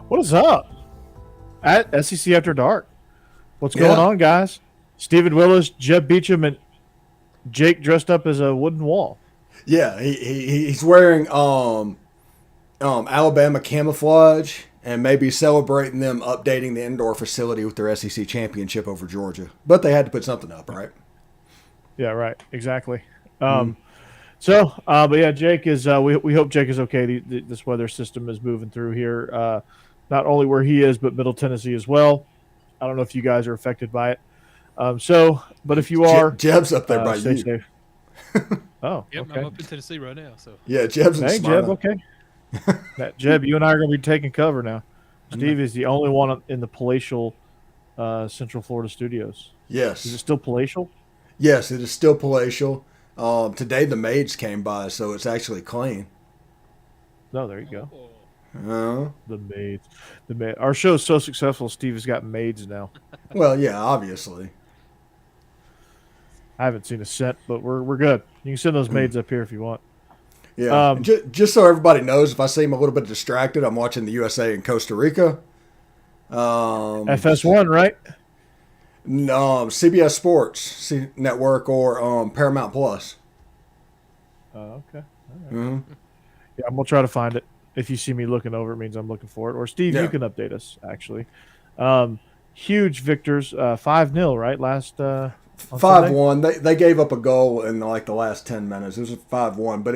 What is up? At SEC After Dark. What's going on, guys? Stephen Willis, Jeb Beechum, and Jake dressed up as a wooden wall. Yeah, he's wearing Alabama camouflage and maybe celebrating them updating the indoor facility with their SEC championship over Georgia. But they had to put something up, right? Yeah, right. Exactly. But yeah, Jake is. We hope Jake is okay. This weather system is moving through here, not only where he is, but Middle Tennessee as well. I don't know if you guys are affected by it. But if you are, Jeb's up there by you. Safe. Oh, yep, okay. I'm up in Tennessee right now. So yeah, Jeb's in Jeb, okay. Jeb, you and I are going to be taking cover now. Steve is the only one in the palatial Central Florida studios. Yes. Is it still palatial? Yes, it is still palatial. Today the maids came by, so it's actually clean. No, there you go. Oh. The maids. Our show is so successful, Steve has got maids now. Well, yeah, obviously. I haven't seen a cent, but we're good. You can send those maids up here if you want. Yeah. Just so everybody knows, if I seem a little bit distracted, I'm watching the USA and Costa Rica. FS1, right? No, CBS Sports Network or Paramount Plus. Okay. All right. Mm-hmm. Yeah, I'm going to try to find it. If you see me looking over, it means I'm looking for it. Or, Steve, you can update us, actually. Huge victors, 5-0, right? Last 5-1. They gave up a goal in like the last 10 minutes. It was a 5-1, but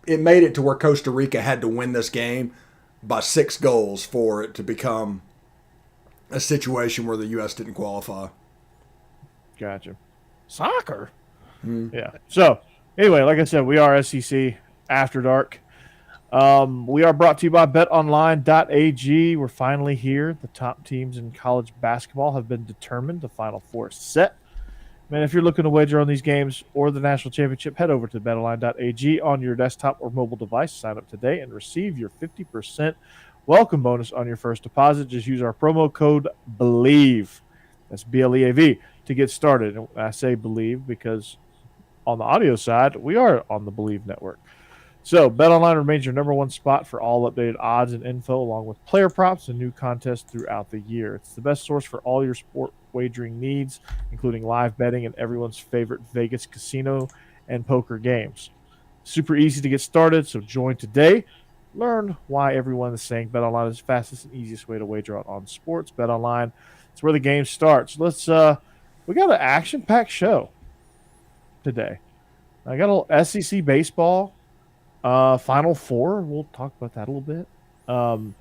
it made it to where Costa Rica had to win this game by 6 goals for it to become a situation where the U.S. didn't qualify. Gotcha. Soccer? Yeah. So, anyway, like I said, we are SEC After Dark. We are brought to you by betonline.ag. We're finally here. The top teams in college basketball have been determined. The Final Four is set. Man, if you're looking to wager on these games or the national championship, head over to betonline.ag on your desktop or mobile device. Sign up today and receive your 50% welcome bonus on your first deposit. Just use our promo code Bleav. That's BLEAV to get started. And I say Bleav because on the audio side, we are on the Bleav Network. So, BetOnline remains your number one spot for all updated odds and info, along with player props and new contests throughout the year. It's the best source for all your sport wagering needs, including live betting and everyone's favorite Vegas casino and poker games. Super easy to get started, so join today. Learn why everyone is saying BetOnline is the fastest and easiest way to wager on sports. BetOnline, it's where the game starts. We got an action-packed show today. I got a little SEC baseball. Final Four, we'll talk about that a little bit. Some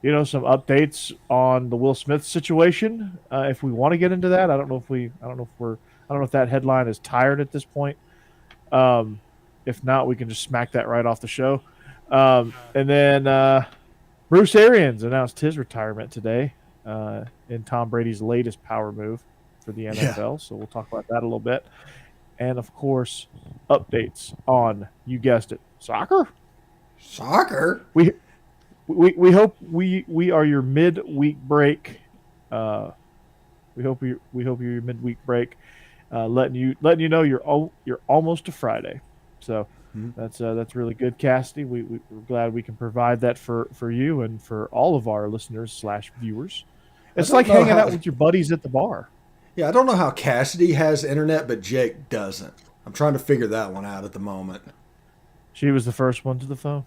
updates on the Will Smith situation. If we want to get into that, I don't know if that headline is tired at this point. If not, we can just smack that right off the show. And then Bruce Arians announced his retirement today in Tom Brady's latest power move for the NFL. Yeah. So we'll talk about that a little bit. And, of course, updates on, you guessed it, soccer. We hope we are your midweek break. We hope you're your midweek break, letting you know you're almost to Friday. So that's really good, Cassidy. We're glad we can provide that for you and for all of our listeners / viewers. It's like hanging out with your buddies at the bar. Yeah, I don't know how Cassidy has internet, but Jake doesn't. I'm trying to figure that one out at the moment. She was the first one to the phone.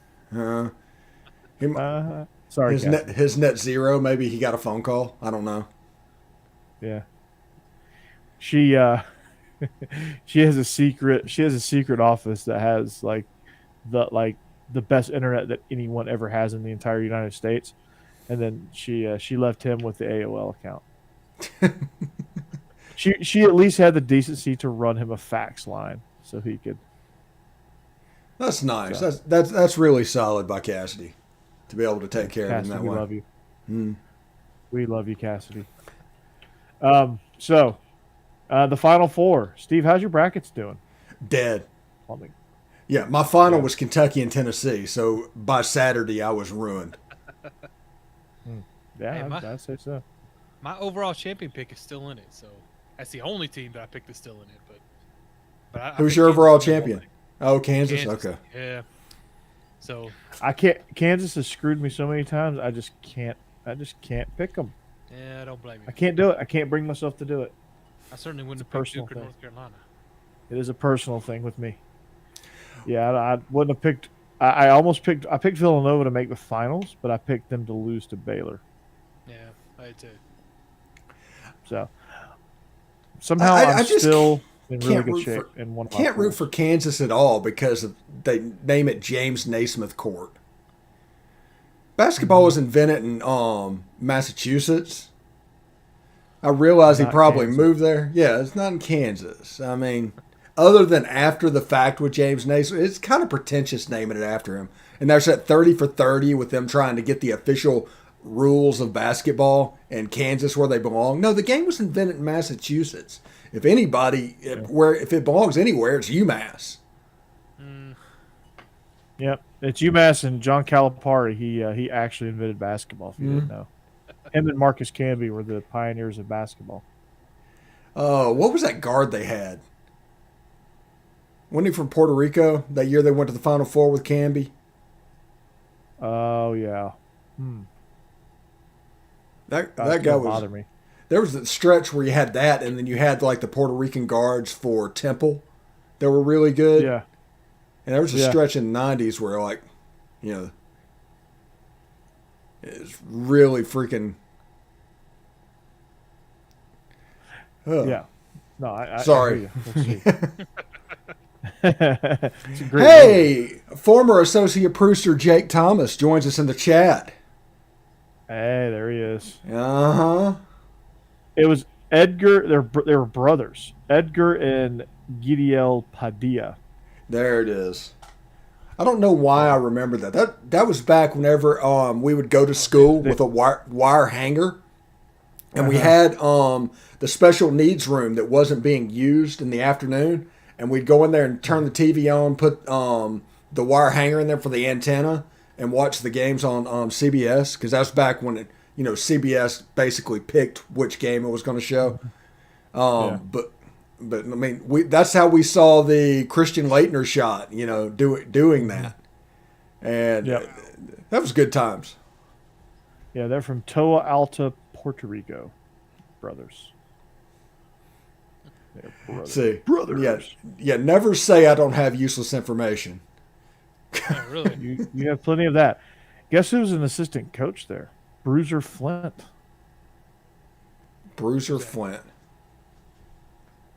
Sorry, his net zero. Maybe he got a phone call. I don't know. Yeah. She has a secret. She has a secret office that has the best internet that anyone ever has in the entire United States, and then she left him with the AOL account. She at least had the decency to run him a fax line so he could. That's nice. So. That's really solid by Cassidy to be able to take care Cassidy, of him that way. We love you. We love you, Cassidy. The Final Four. Steve, how's your brackets doing? Dead. Yeah, my final was Kentucky and Tennessee, so by Saturday I was ruined. Yeah, I'd say so. My overall champion pick is still in it, so that's the only team that I picked is still in it. But who's your overall champion? Oh, Kansas? Okay. Yeah. So I can't. Kansas has screwed me so many times. I just can't pick them. yeah, I don't blame you. I can't do it. I can't bring myself to do it. I certainly wouldn't have picked personal Duke or thing. North Carolina. It is a personal thing with me. Yeah, I wouldn't have picked. I almost picked. I picked Villanova to make the finals, but I picked them to lose to Baylor. Yeah, I did too. So somehow I I'm just still in really can't good root shape. for- In one of my Can't root pools. for Kansas at all because they name it James Naismith Court. Basketball was invented in Massachusetts. I realize he Not probably Kansas. moved there. Yeah, it's not in Kansas. I mean, other than after the fact with James Naismith, it's kind of pretentious naming it after him. And there's that 30 for 30 with them trying to get the official rules of basketball in Kansas where they belong. No, the game was invented in Massachusetts. If anybody, if it belongs anywhere, it's UMass. Yep, it's UMass and John Calipari. He actually invented basketball. If you didn't know, him and Marcus Camby were the pioneers of basketball. What was that guard they had? Wasn't he from Puerto Rico? That year they went to the Final Four with Camby? Oh yeah, That That's guy gonna was. bother me. There was a stretch where you had that, and then you had like the Puerto Rican guards for Temple that were really good. Yeah, And there was a Yeah. stretch in the 90s where, like, you know, it was really freaking. Oh. yeah. No, I Sorry. I hear you. Let's see. It's a great movie. Hey, former associate producer Jake Thomas joins us in the chat. Hey, there he is. Uh huh. It was Edgar. They were brothers. Edgar and Gideel Padilla. There it is. I don't know why I remember that. That was back whenever we would go to school with a wire hanger, and we had the special needs room that wasn't being used in the afternoon, and we'd go in there and turn the TV on, put the wire hanger in there for the antenna, and watch the games on CBS because that's back when CBS basically picked which game it was going to show. But I mean, that's how we saw the Christian Leitner shot, doing that, and that was good times. Yeah, they're from Toa Alta, Puerto Rico. Brothers. They're brothers. See, brothers. Yeah. Never say I don't have useless information. Yeah, really. You have plenty of that. Guess who's an assistant coach there? Bruiser Flint. Bruiser Flint.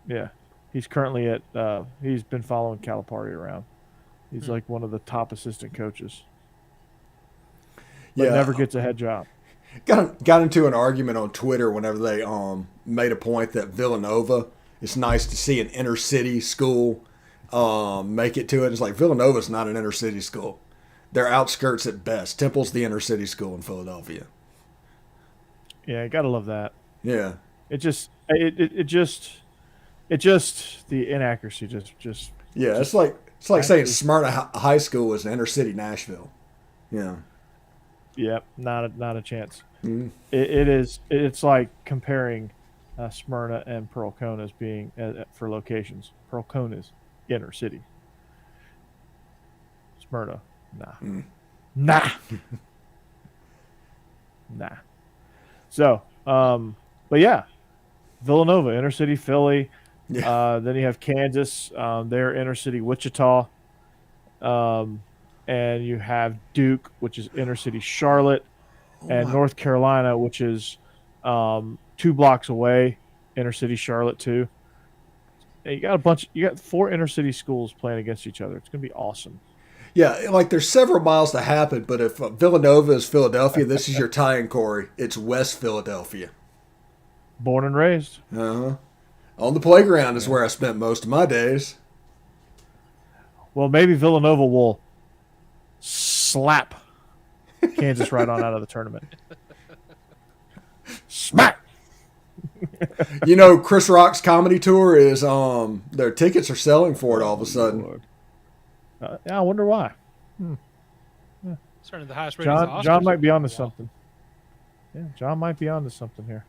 Yeah, he's currently at. He's been following Calipari around. He's like one of the top assistant coaches. But never gets a head job. Got into an argument on Twitter whenever they made a point that Villanova. It's nice to see an inner city school make it to it. It's like Villanova's not an inner city school. They're outskirts at best. Temple's the inner city school in Philadelphia. Yeah, you gotta love that. Yeah. It just the inaccuracy just Yeah, it's like saying Smyrna High School is inner city Nashville. Yeah. Yep, not a chance. It's like comparing Smyrna and Pearl-Cohn as being for locations. Pearl-Cohn is inner city. Smyrna, nah. So, but yeah, Villanova, inner city Philly. Yeah. Then you have Kansas, they're inner city Wichita. And you have Duke, which is inner city Charlotte, and North Carolina, which is 2 blocks away, inner city Charlotte too. And you got 4 inner city schools playing against each other. It's gonna be awesome. Yeah, like there's several miles to happen, but if Villanova is Philadelphia, this is your tie-in, Corey. It's West Philadelphia. Born and raised. On the playground is where I spent most of my days. Well, maybe Villanova will slap Kansas right on out of the tournament. Smack. Chris Rock's comedy tour is their tickets are selling for it all of a sudden. Yeah, I wonder why. Certainly the highest ratings. of John Oscars might be in a onto while. something. Yeah, John might be onto something here.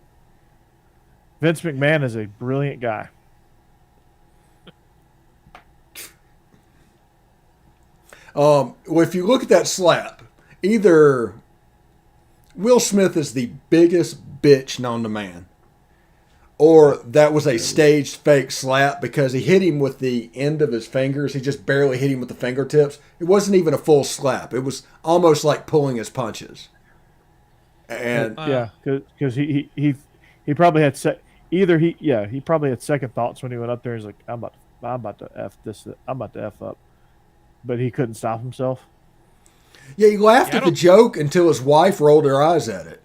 Vince McMahon is a brilliant guy. Well, if you look at that slap, either Will Smith is the biggest bitch known to man, or that was a staged fake slap because he hit him with the end of his fingers. He just barely hit him with the fingertips. It wasn't even a full slap. It was almost like pulling his punches. And yeah, because he probably had he probably had second thoughts when he went up there. He's like, I'm about to F up, but he couldn't stop himself. Yeah, he laughed at the joke until his wife rolled her eyes at it.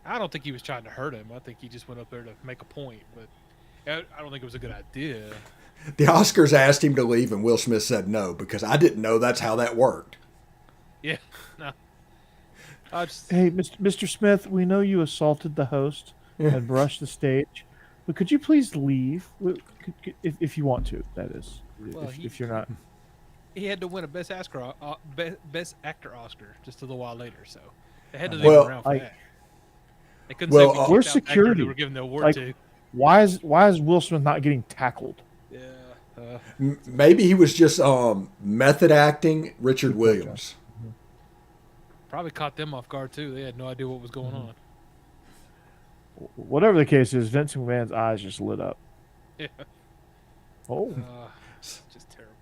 I don't think he was trying to hurt him. I think he just went up there to make a point, but I don't think it was a good idea. The Oscars asked him to leave, and Will Smith said no, because I didn't know that's how that worked. Yeah, no. Hey, Mr. Smith, we know you assaulted the host and brushed the stage, but could you please leave? If you want to, that is. Well, if you're not. He had to win a Best Actor Oscar just a little while later, so they had to leave him around for that. They couldn't say where's security? They were giving the award to. Why is Will Smith not getting tackled? Yeah. Maybe he was just method acting Richard Williams. Probably caught them off guard too. They had no idea what was going on. Whatever the case is, Vince McMahon's eyes just lit up. Yeah. Oh. Just terrible.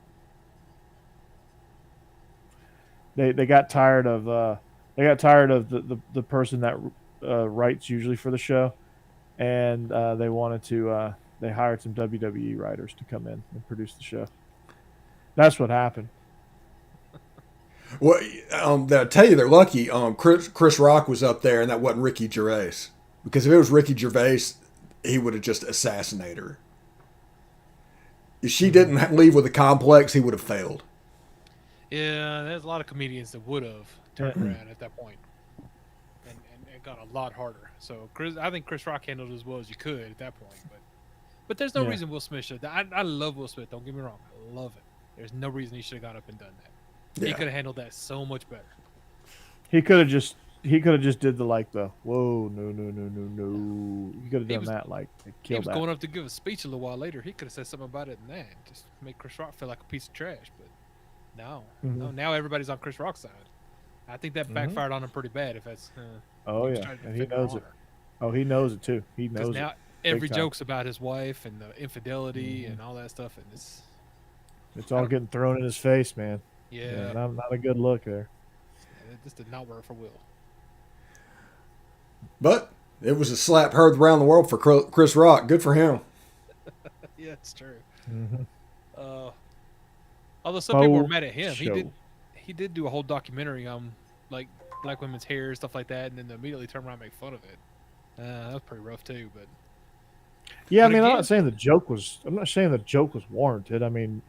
They got tired of the person that writes usually for the show, and they wanted to they hired some WWE writers to come in and produce the show. That's what happened. Well, I'll tell you, they're lucky. Chris Rock was up there, and that wasn't Ricky Gervais. Because if it was Ricky Gervais, he would have just assassinated her. If she didn't leave with a complex, he would have failed. Yeah, there's a lot of comedians that would have turned around at that point and got a lot harder. So I think Chris Rock handled it as well as you could at that point. But there's no reason Will Smith should. I love Will Smith. Don't get me wrong. I love it. There's no reason he should have gone up and done that. Yeah. He could have handled that so much better. He could have just did the whoa, no. He could have done that he was going up to give a speech a little while later. He could have said something about it and that. Just make Chris Rock feel like a piece of trash. But no, now everybody's on Chris Rock's side. I think that backfired on him pretty bad. If that's and he knows it. Oh, he knows it too. He knows now it. Every joke's about his wife and the infidelity and all that stuff, and it's all getting thrown in his face, man. Yeah, not a good look there. This did not work for Will. But it was a slap heard around the world for Chris Rock. Good for him. Yeah, it's true. Although some people were mad at him, he did do a whole documentary on like black women's hair, stuff like that, and then immediately turn around and make fun of it. That was pretty rough too. But yeah, I mean, I'm not saying the joke was warranted. I mean,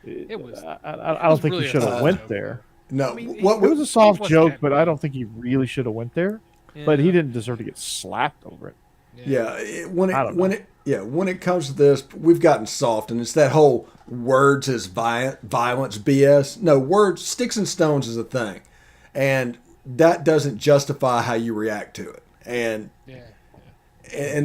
it was. I don't think he should have went there. No, it was a soft joke, but I don't think he really should have went there. Yeah. But he didn't deserve to get slapped over it. When it comes to this, we've gotten soft, and it's that whole words is violence BS. No, sticks and stones is a thing, and that doesn't justify how you react to it. And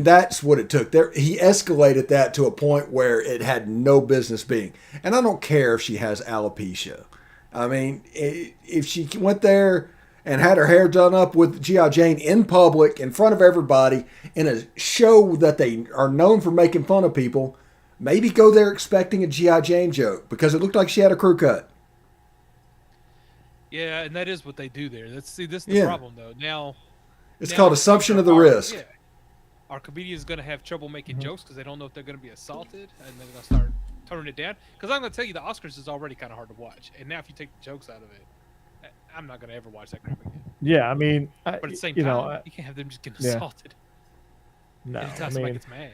that's what it took. There, he escalated that to a point where it had no business being. And I don't care if she has alopecia. I mean, if she went there and had her hair done up with G.I. Jane in public, in front of everybody, in a show that they are known for making fun of people, maybe go there expecting a G.I. Jane joke because it looked like she had a crew cut. Yeah, and that is what they do there. This is the problem, though. Now, it's called assumption of the risk. Yeah. Our comedians going to have trouble making jokes because they don't know if they're going to be assaulted, and they're going to start toning it down. Because I'm going to tell you, the Oscars is already kind of hard to watch, and now if you take the jokes out of it, I'm not going to ever watch that crap again. Yeah, I mean, but at the same time, you can't have them just getting assaulted. No, anytime somebody gets mad.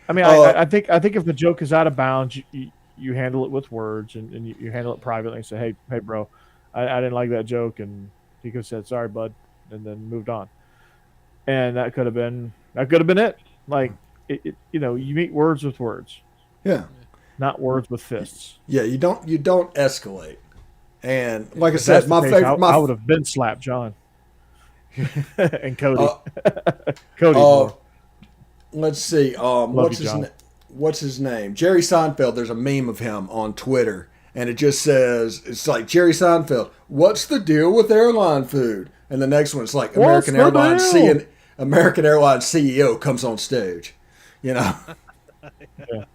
I mean, I think if the joke is out of bounds, you handle it with words, and you handle it privately and say, hey, bro, I didn't like that joke, and he could have said, sorry, bud, and then moved on. And that could have been it. Like, you meet words with words. Yeah. Not words with fists. Yeah, you don't escalate. And like I said, my favorite. I would have been slapped, John. And Cody. Cody. Let's see. What's his name? Jerry Seinfeld. There's a meme of him on Twitter, and it just says, it's like Jerry Seinfeld, what's the deal with airline food? And the next one, it's like American Airlines CEO comes on stage. You know? Yeah.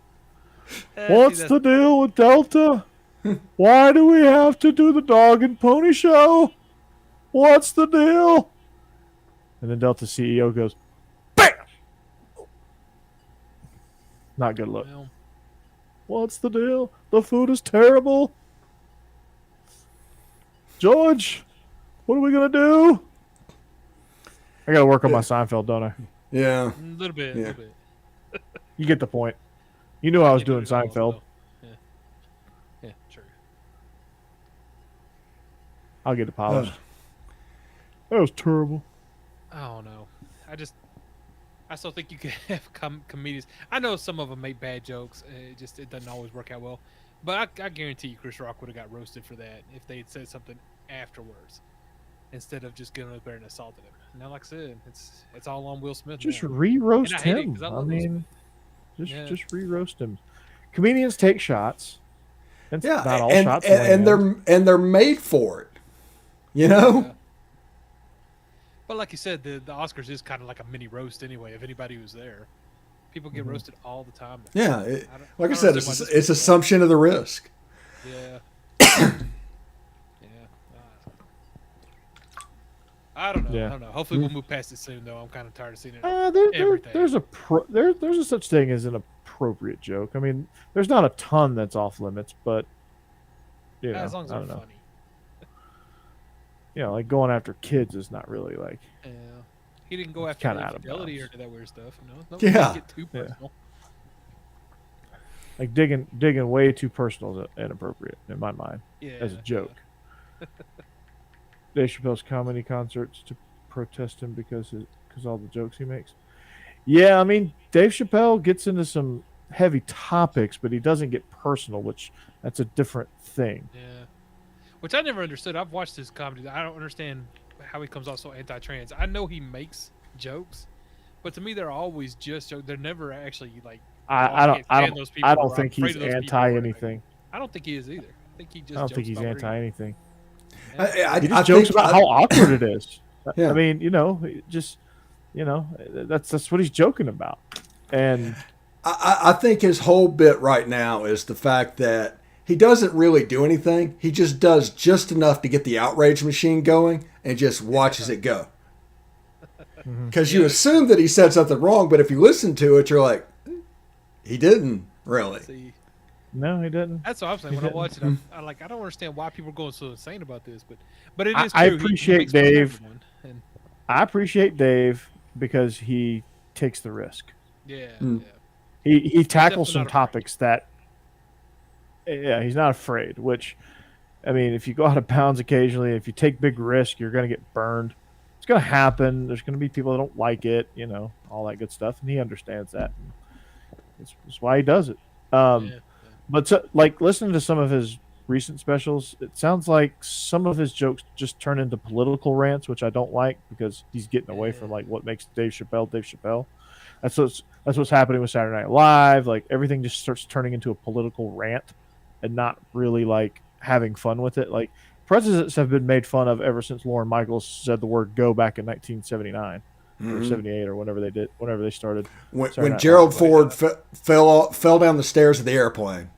What's the deal with Delta? Why do we have to do the dog and pony show? What's the deal? And then Delta CEO goes, BAM! Not good look. Well, What's the deal? The food is terrible. George, what are we going to do? I got to work on my Seinfeld, don't I? Yeah. a little bit. A little bit. You get the point. You knew I was doing Can't do it all, Seinfeld. so. Yeah, true. I'll get it polished. That was terrible. I don't know. I still think you can have comedians. I know some of them make bad jokes. It doesn't always work out well. But I guarantee you Chris Rock would have got roasted for that if they had said something afterwards instead of just getting up there and assaulted him. Now, like I said, it's all on Will Smith. Just now. re-roast And I hate it him. 'cause I I love Will mean, Yeah. just re-roast him. Comedians take shots. And Yeah. not all and, shots. and, and they're made for it. You know? Yeah. But like you said, the Oscars is kind of like a mini roast anyway. If anybody was there, people get roasted all the time. Yeah. Like I don't said, see why this it's was assumption of the risk. Yeah. Yeah. I don't know. Yeah. I don't know. Hopefully we'll move past it soon, though. I'm kind of tired of seeing it. There's a such thing as an appropriate joke. I mean, there's not a ton that's off limits, but you know, As long as I they're don't know. funny. You know, like going after kids is not really like. Yeah. He didn't go It's after kinda out of infidelity or bounds. do that weird stuff. You know? Yeah. Don't get too Yeah. personal. Like digging way too personal is inappropriate in my mind Yeah. as a joke. Dave Chappelle's comedy concerts to protest him because all the jokes he makes. Yeah, I mean Dave Chappelle gets into some heavy topics, but he doesn't get personal, which that's a different thing. Yeah. Which I never understood. I've watched his comedy. I don't understand how he comes off so anti-trans. I know he makes jokes, but to me they're always just jokes. They're never actually like. I don't think afraid he's of those people anti or anything. I don't think he is either. I think he just. I don't jokes think he's about whatever anti he- anything. I He just jokes about how awkward it is. Yeah. I mean, that's what he's joking about. And I think his whole bit right now is the fact that he doesn't really do anything. He just does just enough to get the outrage machine going and just watches it go. Because you assume that he said something wrong, but if you listen to it, you're like, he didn't really. See, no, he didn't. that's what I'm saying. When I watch it, I don't understand why people are going so insane about this, but it is I true. He appreciate makes fun of Dave. everyone, and I appreciate Dave because he takes the risk. yeah, Mm. yeah. He tackles definitely some not afraid. topics that, yeah, he's not afraid. Which, I mean, if you go out of bounds occasionally, if you take big risk, you're going to get burned. It's going to happen. There's going to be people that don't like it, all that good stuff, and he understands that. That's why he does it. Yeah. But listening to some of his recent specials, it sounds like some of his jokes just turn into political rants, which I don't like because he's getting away from like what makes Dave Chappelle. That's what's happening with Saturday Night Live. Like everything just starts turning into a political rant and not really like having fun with it. Like presidents have been made fun of ever since Lorne Michaels said the word "go" back in 1979 or 78 or whenever they started. When Gerald Ford fell down the stairs of the airplane.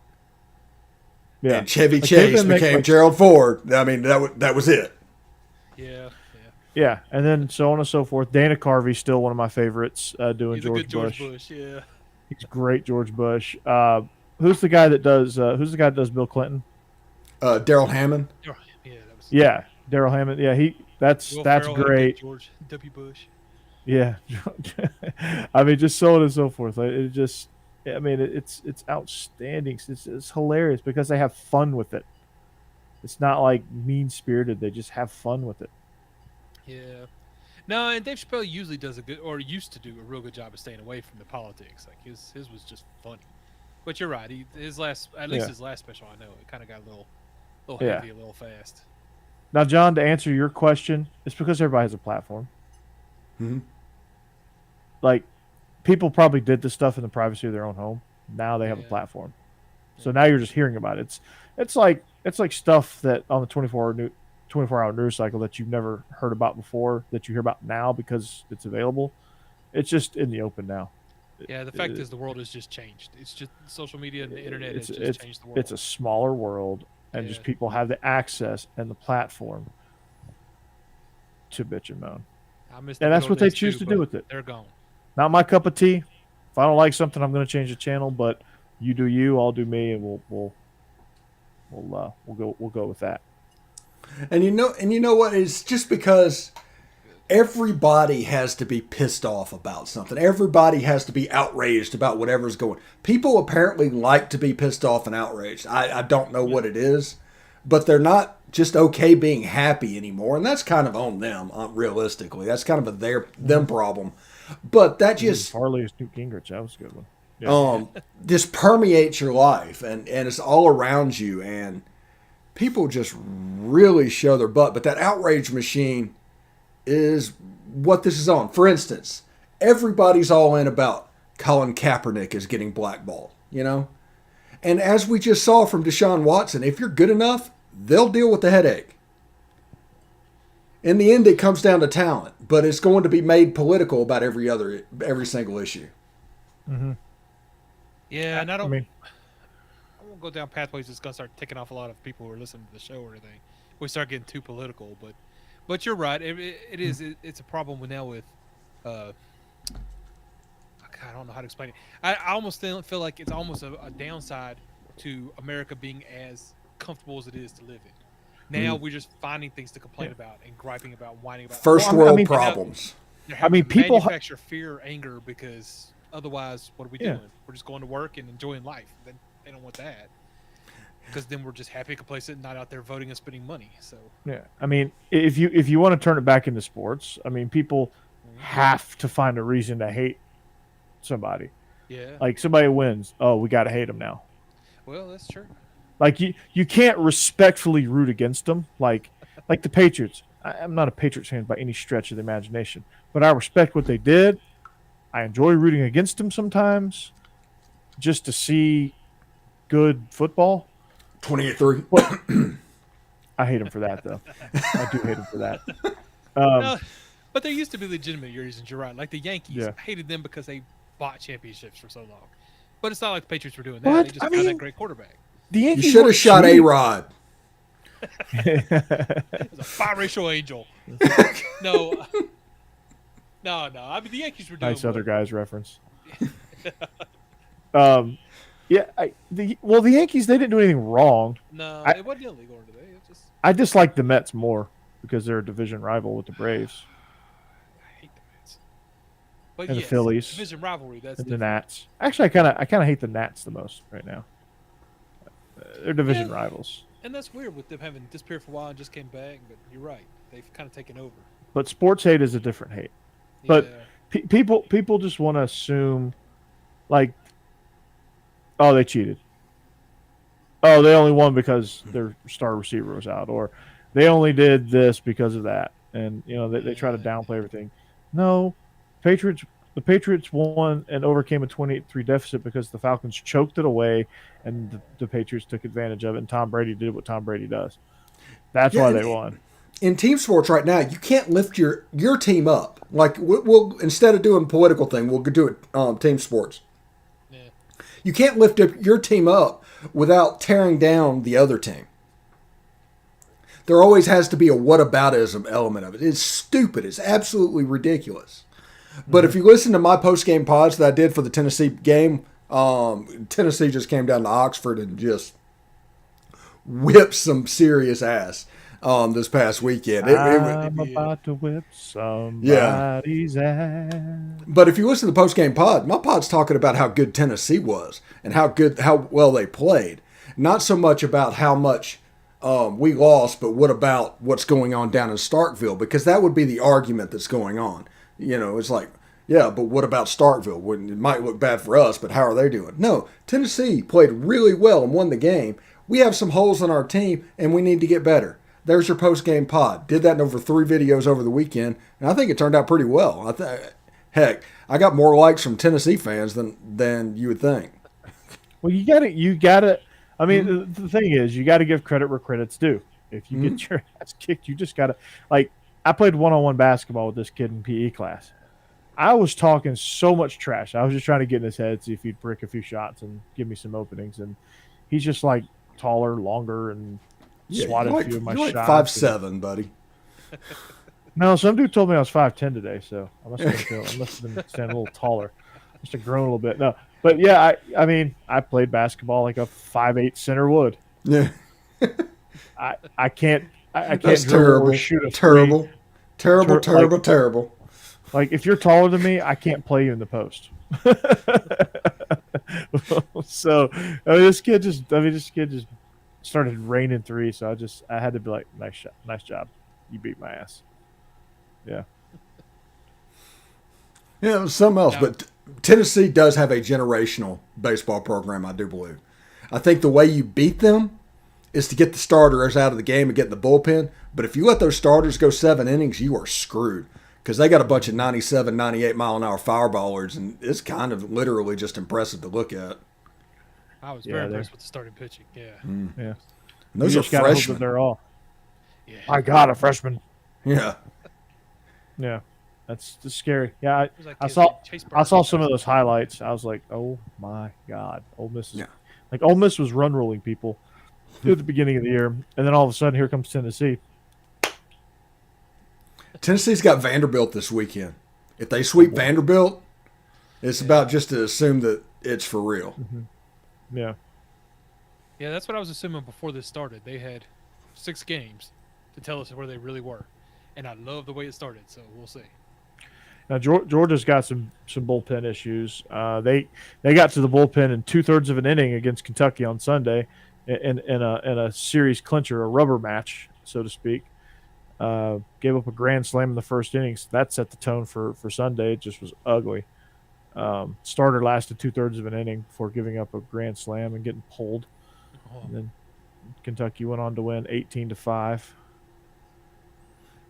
Yeah, And Chevy Like, Chase they've been became Gerald Ford. I mean, that was it. Yeah, and then so on and so forth. Dana Carvey's still one of my favorites. Doing He's George a good George Bush. Bush. Yeah. He's great, George Bush. Who's the guy that does Bill Clinton? Daryl Hammond. Yeah, that was. Yeah, Daryl Hammond. Yeah, that's Will Ferrell had a good great. George W. Bush. Yeah, I mean, just so on and so forth. Like, it's outstanding. It's hilarious because they have fun with it. It's not like mean spirited. They just have fun with it. Yeah. No, and Dave Chappelle usually does used to do a real good job of staying away from the politics. Like his was just funny. But you're right. His last special, I know, it kind of got a little heavy, a little fast. Now, John, to answer your question, it's because everybody has a platform. Mm-hmm. Like, people probably did this stuff in the privacy of their own home. Now they have a platform. So now you're just hearing about it. It's like stuff that on the 24-hour news cycle that you've never heard about before that you hear about now because it's available. It's just in the open now. Yeah, the fact is the world has just changed. It's just social media and the internet has just changed the world. It's a smaller world, and just people have the access and the platform to bitch and moan. And that's what they choose to do with it. They're gone. Not my cup of tea. If I don't like something, I'm going to change the channel. But you do you, I'll do me, and we'll go with that. And you know what? It's just because everybody has to be pissed off about something. Everybody has to be outraged about whatever's going. People apparently like to be pissed off and outraged. I don't know what it is, but they're not just okay being happy anymore, and that's kind of on them. Realistically, that's kind of them problem. But that just Farley is Newt Gingrich. That was a good one. Yeah. This permeates your life, and it's all around you, and people just really show their butt. But that outrage machine is what this is on. For instance, everybody's all in about Colin Kaepernick is getting blackballed, And as we just saw from Deshaun Watson, if you're good enough, they'll deal with the headache. In the end, it comes down to talent, but it's going to be made political about every single issue. Mm-hmm. Yeah, and I won't go down pathways that's going to start ticking off a lot of people who are listening to the show or anything. We start getting too political, but you're right. It's a problem now with I don't know how to explain it. I almost feel like it's almost a downside to America being as comfortable as it is to live in. Now we're just finding things to complain about and griping about, whining about. First world problems. People manufacture fear or anger because otherwise, what are we doing? We're just going to work and enjoying life. They don't want that. Because then we're just happy, complacent, not out there voting and spending money. So yeah, if you want to turn it back into sports, people have to find a reason to hate somebody. Yeah, like somebody wins, oh, we got to hate them now. Well, that's true. Like you can't respectfully root against them. Like the Patriots. I'm not a Patriots fan by any stretch of the imagination, but I respect what they did. I enjoy rooting against them sometimes, just to see good football. 28-3. I hate him for that, though. I do hate him for that. But there used to be legitimate reasons. You're right. Like the Yankees, Yeah. I hated them because they bought championships for so long. But it's not like the Patriots were doing that. What? They just got that great quarterback. The Yankees You should have shot A-Rod. It was a biracial angel. No. The Yankees were doing Nice other guys reference. Yeah. The Yankees, they didn't do anything wrong. No, it wasn't illegal or anything. It just I dislike the Mets more because they're a division rival with the Braves I hate the Mets. But and yes, the Phillies division rivalry. That's and the different. Nats. Actually, I kind of hate the Nats the most right now. They're division rivals. And that's weird with them having disappeared for a while and just came back. But you're right. They've kind of taken over. But sports hate is a different hate. But Yeah. people just want to assume, like, oh, they cheated. Oh, they only won because their star receiver was out, or they only did this because of that. And they try to downplay everything. No, the Patriots won and overcame a 28-3 deficit because the Falcons choked it away, and the Patriots took advantage of it. And Tom Brady did what Tom Brady does. That's why they won. In team sports right now, you can't lift your team up. Like we'll instead of doing political thing, we'll do it team sports. Yeah. You can't lift up your team up without tearing down the other team. There always has to be a whataboutism element of it. It's stupid. It's absolutely ridiculous. But if you listen to my post-game pods that I did for the Tennessee game, Tennessee just came down to Oxford and just whipped some serious ass this past weekend. I'm about to whip somebody's ass. But if you listen to the post-game pod, my pod's talking about how good Tennessee was and how well they played. Not so much about how much we lost, but what about what's going on down in Starkville? Because that would be the argument that's going on. It's like, yeah, but what about Starkville? It might look bad for us, but how are they doing? No, Tennessee played really well and won the game. We have some holes in our team, and we need to get better. There's your post-game pod. Did that in over 3 videos over the weekend, and I think it turned out pretty well. Heck, I got more likes from Tennessee fans than you would think. Well, you gotta I mean, the thing is, you got to give credit where credit's due. If you get your ass kicked, you just got to like. I played one-on-one basketball with this kid in PE class. I was talking so much trash. I was just trying to get in his head, see if he'd brick a few shots and give me some openings. And he's just like taller, longer, and swatted a few of my you're shots. Like 5'7", buddy. No, some dude told me I was 5'10" today, so I must have been standing a little taller. Must have grown a little bit. No, but yeah, I mean, I played basketball like a 5'8" center would. Yeah. I can't That's dribble terrible. or shoot a Terrible. three. Terrible. Like if you're taller than me, I can't play you in the post. So I mean, this kid just started raining threes. So I had to be like, nice job, you beat my ass. Yeah. Yeah, it was something else. Yeah. But Tennessee does have a generational baseball program, I do believe. I think the way you beat them is to get the starters out of the game and get in the bullpen. But if you let those starters go 7 innings, you are screwed. Because they got a bunch of 97, 98 mile an hour fireballers, and it's kind of literally just impressive to look at. I was very impressed with the starting pitching. Yeah. Yeah. And those You are just gotta hope that freshmen. they're all. Yeah. My God, a freshman. Yeah. Yeah, that's just scary. Yeah, It was like I kids saw like Chase I saw Burton. some of those highlights. I was like, oh my God, Ole Miss is Yeah. like Ole Miss was run rolling people at the beginning of the year, and then all of a sudden here comes Tennessee. Tennessee's got Vanderbilt this weekend. If they sweep Vanderbilt, it's about just to assume that it's for real. Yeah, Yeah, that's what I was assuming before this started. They had 6 games to tell us where they really were. And I love the way it started, so we'll see. now Georgia's got some bullpen issues. They got to the bullpen in 2/3 of an inning against Kentucky on Sunday, in a series clincher, a rubber match, so to speak. Gave up a grand slam in the first inning. So that set the tone for Sunday. It just was ugly. Starter lasted 2/3 of an inning before giving up a grand slam and getting pulled. Oh, And then Kentucky went on to win 18-5.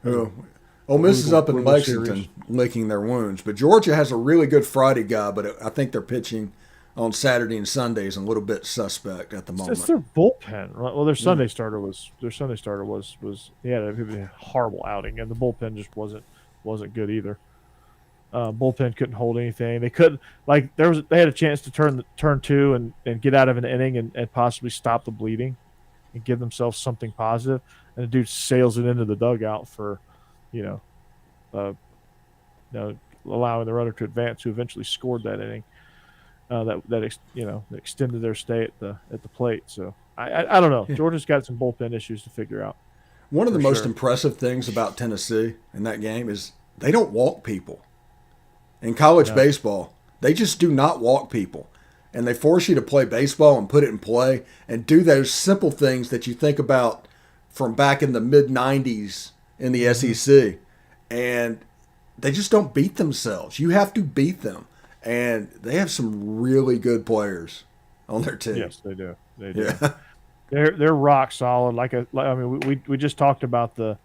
Oh, Ole Miss is up in brutal Lexington series. licking their wounds. But Georgia has a really good Friday guy, but I think they're pitching on Saturday and Sundays and a little bit suspect at the moment. It's their bullpen. Right? Well, their Sunday starter was he had a horrible outing, and the bullpen just wasn't good either. Bullpen couldn't hold anything. They couldn't they had a chance to turn 2 and get out of an inning and possibly stop the bleeding and give themselves something positive. And the dude sails it into the dugout for, allowing the runner to advance, who eventually scored that inning. That extended their stay at the plate. So I don't know. Yeah. Georgia's got some bullpen issues to figure out. One of the For most sure. impressive things about Tennessee in that game is they don't walk people. In college No. baseball, they just do not walk people. And they force you to play baseball and put it in play and do those simple things that you think about from back in the mid-'90s in the SEC. And they just don't beat themselves. You have to beat them. And they have some really good players on their team. Yes, they do. They do. Yeah. They're rock solid. We just talked about the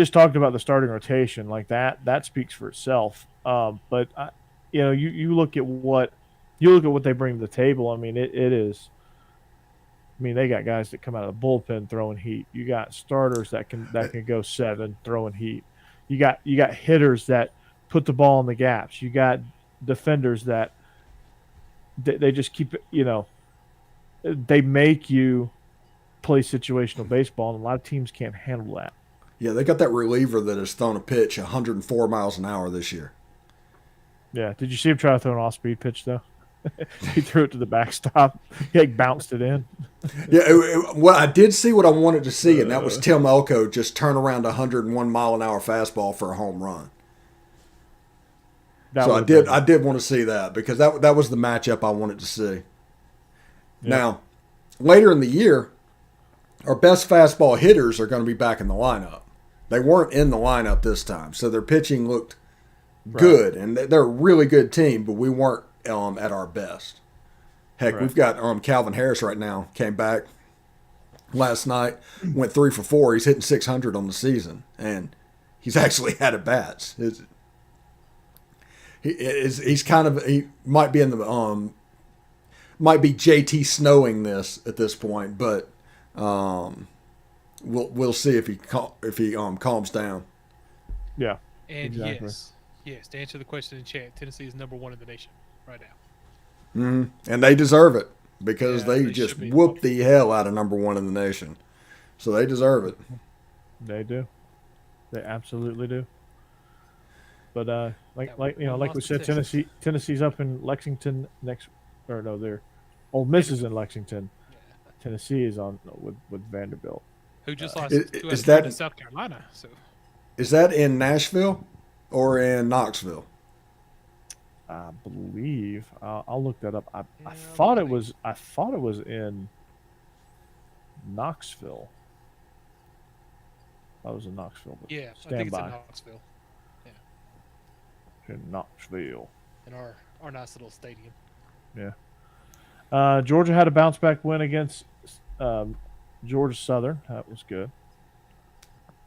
starting rotation. Like that speaks for itself. But you look at what they bring to the table. I mean, it is. I mean, they got guys that come out of the bullpen throwing heat. You got starters that can go 7 throwing heat. You got hitters that put the ball in the gaps. You got defenders that they just keep it. They make you play situational baseball, and a lot of teams can't handle that. Yeah, they got that reliever that has thrown a pitch 104 miles an hour this year. Yeah. Did you see him try to throw an off-speed pitch though? He threw it to the backstop. He bounced it in. Yeah, well, I did see what I wanted to see, and that was Tim Elko just turn around a 101 mile an hour fastball for a home run. So I did want to see that because that was the matchup I wanted to see. Yeah. Now, later in the year, our best fastball hitters are going to be back in the lineup. They weren't in the lineup this time, so their pitching looked good, and they're a really good team, but we weren't at our best. Heck, Right. we've got Calvin Harris right now, came back last night, went 3 for 4. He's hitting 600 on the season, and he's actually had at bats. He might be in the might be JT snowing this at this point, but we'll see if he calms down. Yeah. And exactly. yes, to answer the question in chat, Tennessee is #1 in the nation right now. And they deserve it because they they just should be. whooped the hell out of #1 in the nation. So they deserve it. They do. They absolutely do. But like we lost said, to Texas. Tennessee's up in Lexington they're Ole Miss is in Lexington. Tennessee is on with Vanderbilt. Who just lost is to South Carolina. So Is that in Nashville or in Knoxville? I believe I'll look that up. I thought it was in Knoxville. I was in Knoxville. But yeah, I stand think it's by. in Knoxville. In Knoxville. In our nice little stadium. Yeah. Georgia had a bounce back win against Georgia Southern. That was good.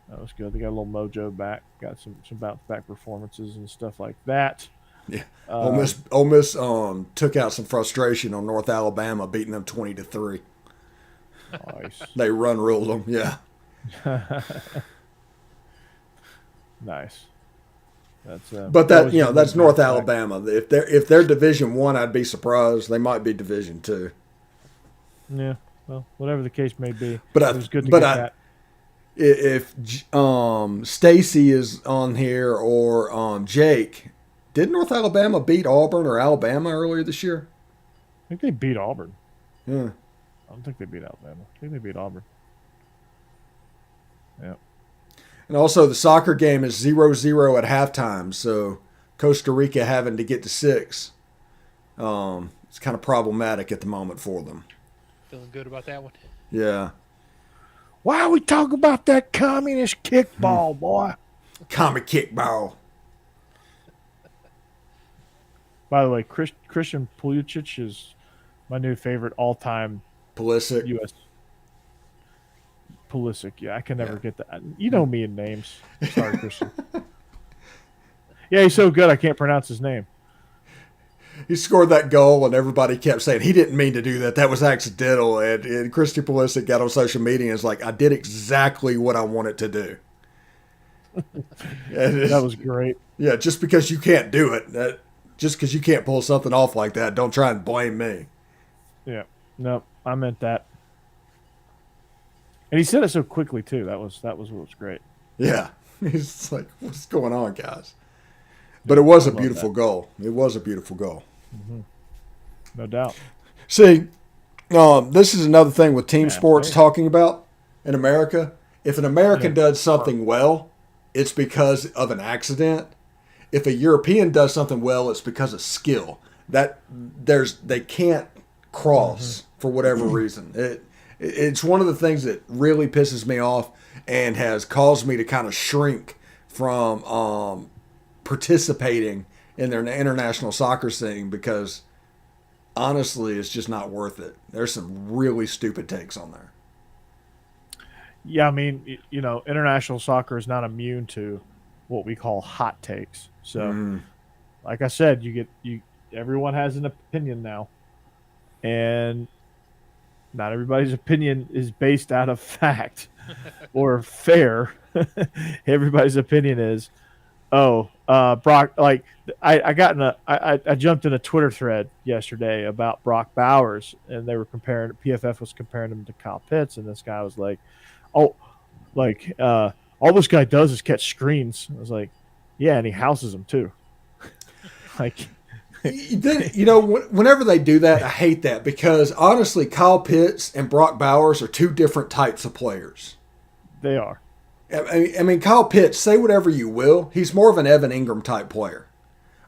They got a little mojo back. Got some bounce back performances and stuff like that. Yeah. Ole Miss took out some frustration on North Alabama, beating them 20-3. Nice. They run ruled them. Yeah. Nice. That's But that's North back. Alabama. If they're Division I, I'd be surprised. They might be Division II. Yeah. Well, whatever the case may be, But it was good to get that. If Stacey is on here or Jake, did North Alabama beat Auburn or Alabama earlier this year? I think they beat Auburn. Yeah. I don't think they beat Alabama. I think they beat Auburn. Yeah. And also the soccer game is 0-0 at halftime, so Costa Rica having to get to 6. It's kind of problematic at the moment for them. Feeling good about that one. Yeah. Why we talk about that communist kickball, boy? Comic kickball. By the way, Christian Pulisic is my new favorite all-time Pulisic. U.S. Pulisic. Yeah, I can never get that. You know me in names. Sorry, Christian. Yeah, he's so good I can't pronounce his name. He scored that goal, and everybody kept saying he didn't mean to do that. That was accidental. And Christian Pulisic got on social media and was like, I did exactly what I wanted to do. That was great. Yeah, just because you can't do it, just because you can't pull something off like that, don't try and blame me. Yeah. No, I meant that. And he said it so quickly too. That was what was great. Yeah. He's like, what's going on, guys? But it was a love beautiful that. goal. It was a beautiful goal. No doubt. See, this is another thing with team sports man. talking about in America. If an American does something well, it's because of an accident. If a European does something well, it's because of skill. They can't cross for whatever reason. It's one of the things that really pisses me off and has caused me to kind of shrink from participating in their international soccer scene because honestly, it's just not worth it. There's some really stupid takes on there. Yeah, I mean, international soccer is not immune to what we call hot takes. So, like I said, everyone has an opinion now, and not everybody's opinion is based out of fact or fair. Everybody's opinion is, Brock. Like I jumped in a Twitter thread yesterday about Brock Bowers, and they were PFF was comparing him to Kyle Pitts, and this guy was like, all this guy does is catch screens. I was like, yeah, and he houses them too. Like, whenever they do that, I hate that because honestly, Kyle Pitts and Brock Bowers are two different types of players. They are. I mean, Kyle Pitts, say whatever you will, he's more of an Evan Ingram type player.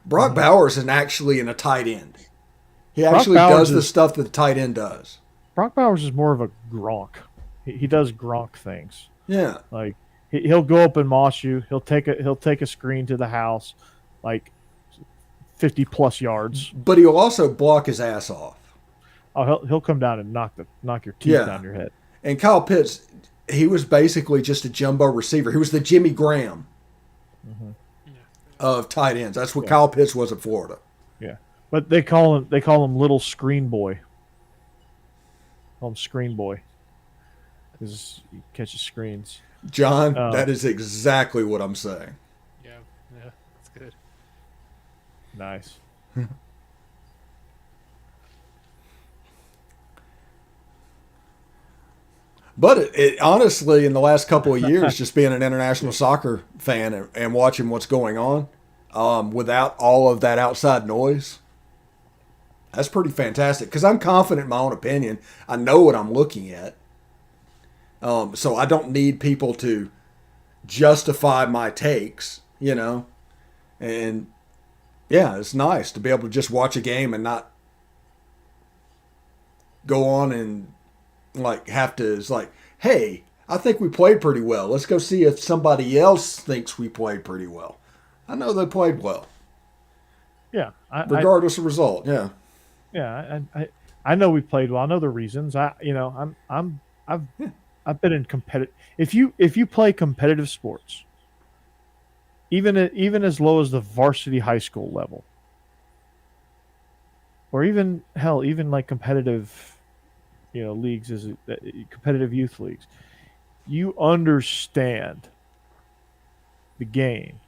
Brock Bowers is actually in a tight end. He actually does the stuff that the tight end does. Brock Bowers is more of a Gronk. He does Gronk things. Yeah. Like he'll go up and moss you. He'll take a screen to the house, like 50 plus yards. But he'll also block his ass off. Oh, he'll come down and knock your teeth down your head. And Kyle Pitts, he was basically just a jumbo receiver. He was the Jimmy Graham of tight ends. That's what Kyle Pitts was at Florida. Yeah, but they call him Little Screen Boy Call him Screen Boy. Because he catches screens. John, that is exactly what I'm saying. Yeah, that's good. Nice. But it honestly, in the last couple of years, just being an international soccer fan and watching what's going on, without all of that outside noise, that's pretty fantastic. Because I'm confident in my own opinion. I know what I'm looking at. So I don't need people to justify my takes, And yeah, it's nice to be able to just watch a game and not go on and have to. It's like, hey, I think we played pretty well. Let's go see if somebody else thinks we played pretty well. I know they played well. Yeah, regardless of result. Yeah. Yeah, I know we played well. I know the reasons. I've been in competitive. If you play competitive sports, even as low as the varsity high school level, or even like competitive, leagues as competitive youth leagues, you understand the game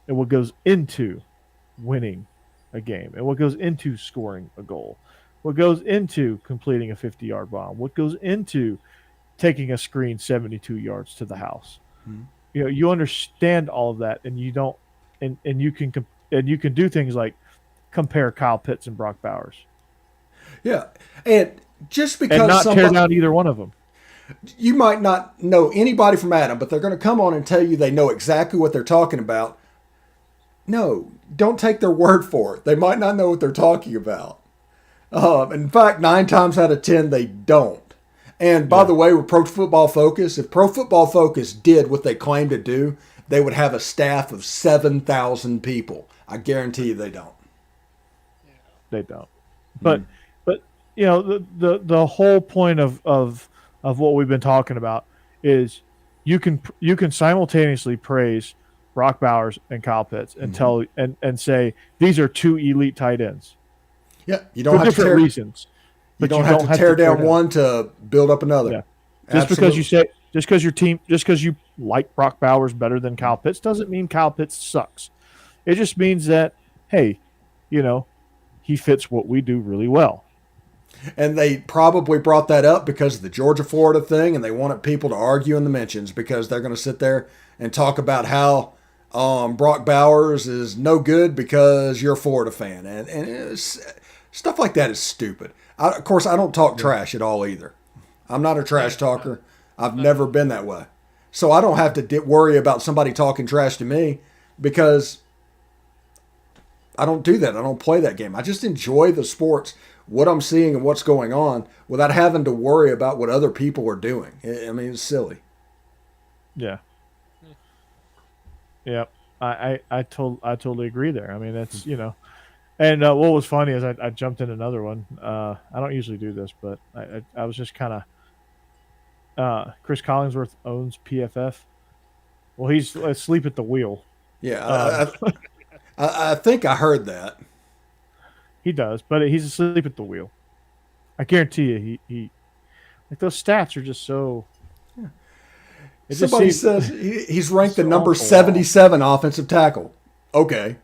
and what goes into winning a game and what goes into scoring a goal, what goes into completing a 50-yard bomb, what goes into taking a screen 72 yards to the house. Mm-hmm. You understand all of that, and you don't, and you can do things like compare Kyle Pitts and Brock Bowers. Yeah, and just because and not tear down either one of them. You might not know anybody from Adam, but they're going to come on and tell you they know exactly what they're talking about. No, don't take their word for it. They might not know what they're talking about. In fact, 9 times out of 10, they don't. And by the way, with Pro Football Focus, if Pro Football Focus did what they claim to do, they would have a staff of 7,000 people. I guarantee you they don't. They don't. But the whole point of what we've been talking about is you can simultaneously praise Brock Bowers and Kyle Pitts and and say these are 2 elite tight ends. Yeah, you don't for have different reasons. You don't have to tear down one to build up another. Yeah. Just because you like Brock Bowers better than Kyle Pitts doesn't mean Kyle Pitts sucks. It just means that, hey, he fits what we do really well. And they probably brought that up because of the Georgia-Florida thing, and they wanted people to argue in the mentions because they're going to sit there and talk about how Brock Bowers is no good because you're a Florida fan. And stuff like that is stupid. Of course, I don't talk trash at all either. I'm not a trash talker. I've never been that way. So I don't have to worry about somebody talking trash to me because I don't do that. I don't play that game. I just enjoy the sports, what I'm seeing and what's going on without having to worry about what other people are doing. I mean, it's silly. Yeah. Yeah. I totally agree there. I mean, that's, And what was funny is I jumped in another one. I don't usually do this, but I was just kind of Chris Collinsworth owns PFF. Well, he's asleep at the wheel. Yeah, I think I heard that. He does, but he's asleep at the wheel. I guarantee you, he like those stats are just so. Yeah. Somebody says he's ranked the number 77 offensive tackle. Okay.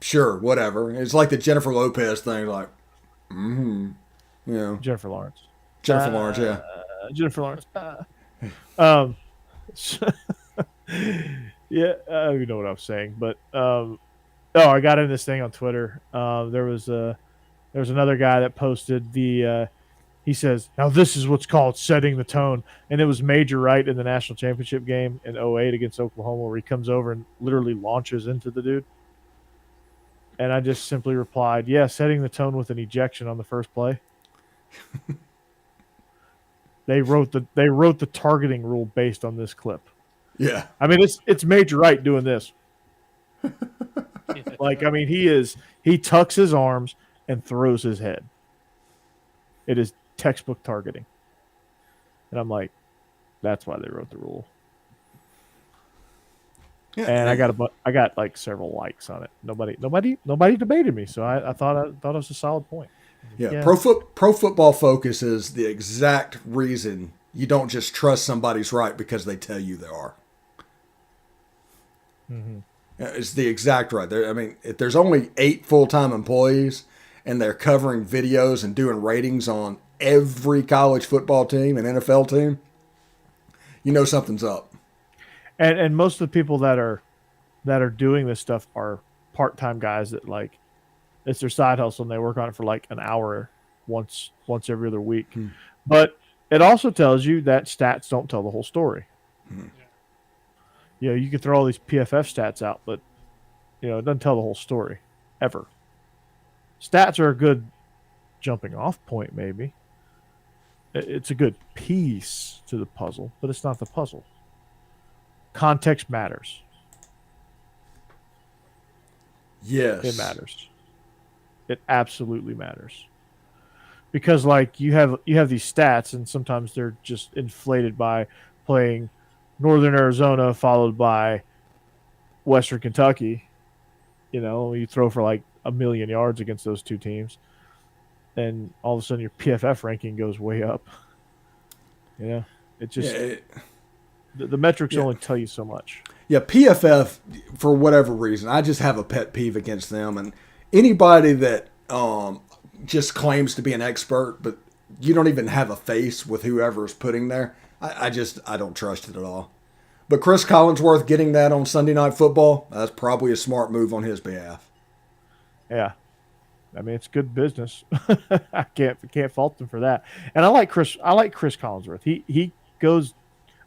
Sure, whatever. It's like the Jennifer Lopez thing, like, Jennifer Lawrence. Jennifer Lawrence, yeah. Jennifer Lawrence. Yeah, I don't even know what I was saying, but I got in this thing on Twitter. There was another guy that posted he says, now this is what's called setting the tone, and it was Major Wright in the national championship game in 2008 against Oklahoma, where he comes over and literally launches into the dude. And I just simply replied, yeah, setting the tone with an ejection on the first play. They wrote the targeting rule based on this clip. Yeah. I mean, it's Major Wright doing this. He tucks his arms and throws his head. It is textbook targeting. And I'm like, that's why they wrote the rule. Yeah, and I got like several likes on it. Nobody debated me, so I thought it was a solid point. Yeah. Pro Football Focus is the exact reason you don't just trust somebody's right because they tell you they are. Mm-hmm. It's the exact right. I mean, if there's only 8 full-time employees and they're covering videos and doing ratings on every college football team and NFL team, you know something's up. And most of the people that are doing this stuff are part-time guys that like it's their side hustle and they work on it for like an hour once every other week. But it also tells you that stats don't tell the whole story. You know, you can throw all these PFF stats out, but you know, it doesn't tell the whole story ever. Stats are a good jumping off point, maybe. It's a good piece to the puzzle, but it's not the puzzle. Context matters. Yes. It matters. It absolutely matters. Because like you have these stats and sometimes they're just inflated by playing Northern Arizona followed by Western Kentucky. You know, you throw for like 1,000,000 yards against those two teams. And all of a sudden your PFF ranking goes way up. You know, it just the metrics only tell you so much. Yeah, PFF, for whatever reason, I just have a pet peeve against them. And anybody that just claims to be an expert, but you don't even have a face with whoever is putting there, I don't trust it at all. But Chris Collinsworth getting that on Sunday Night Football, that's probably a smart move on his behalf. Yeah. I mean, it's good business. I can't fault them for that. And I like Chris Collinsworth. He goes.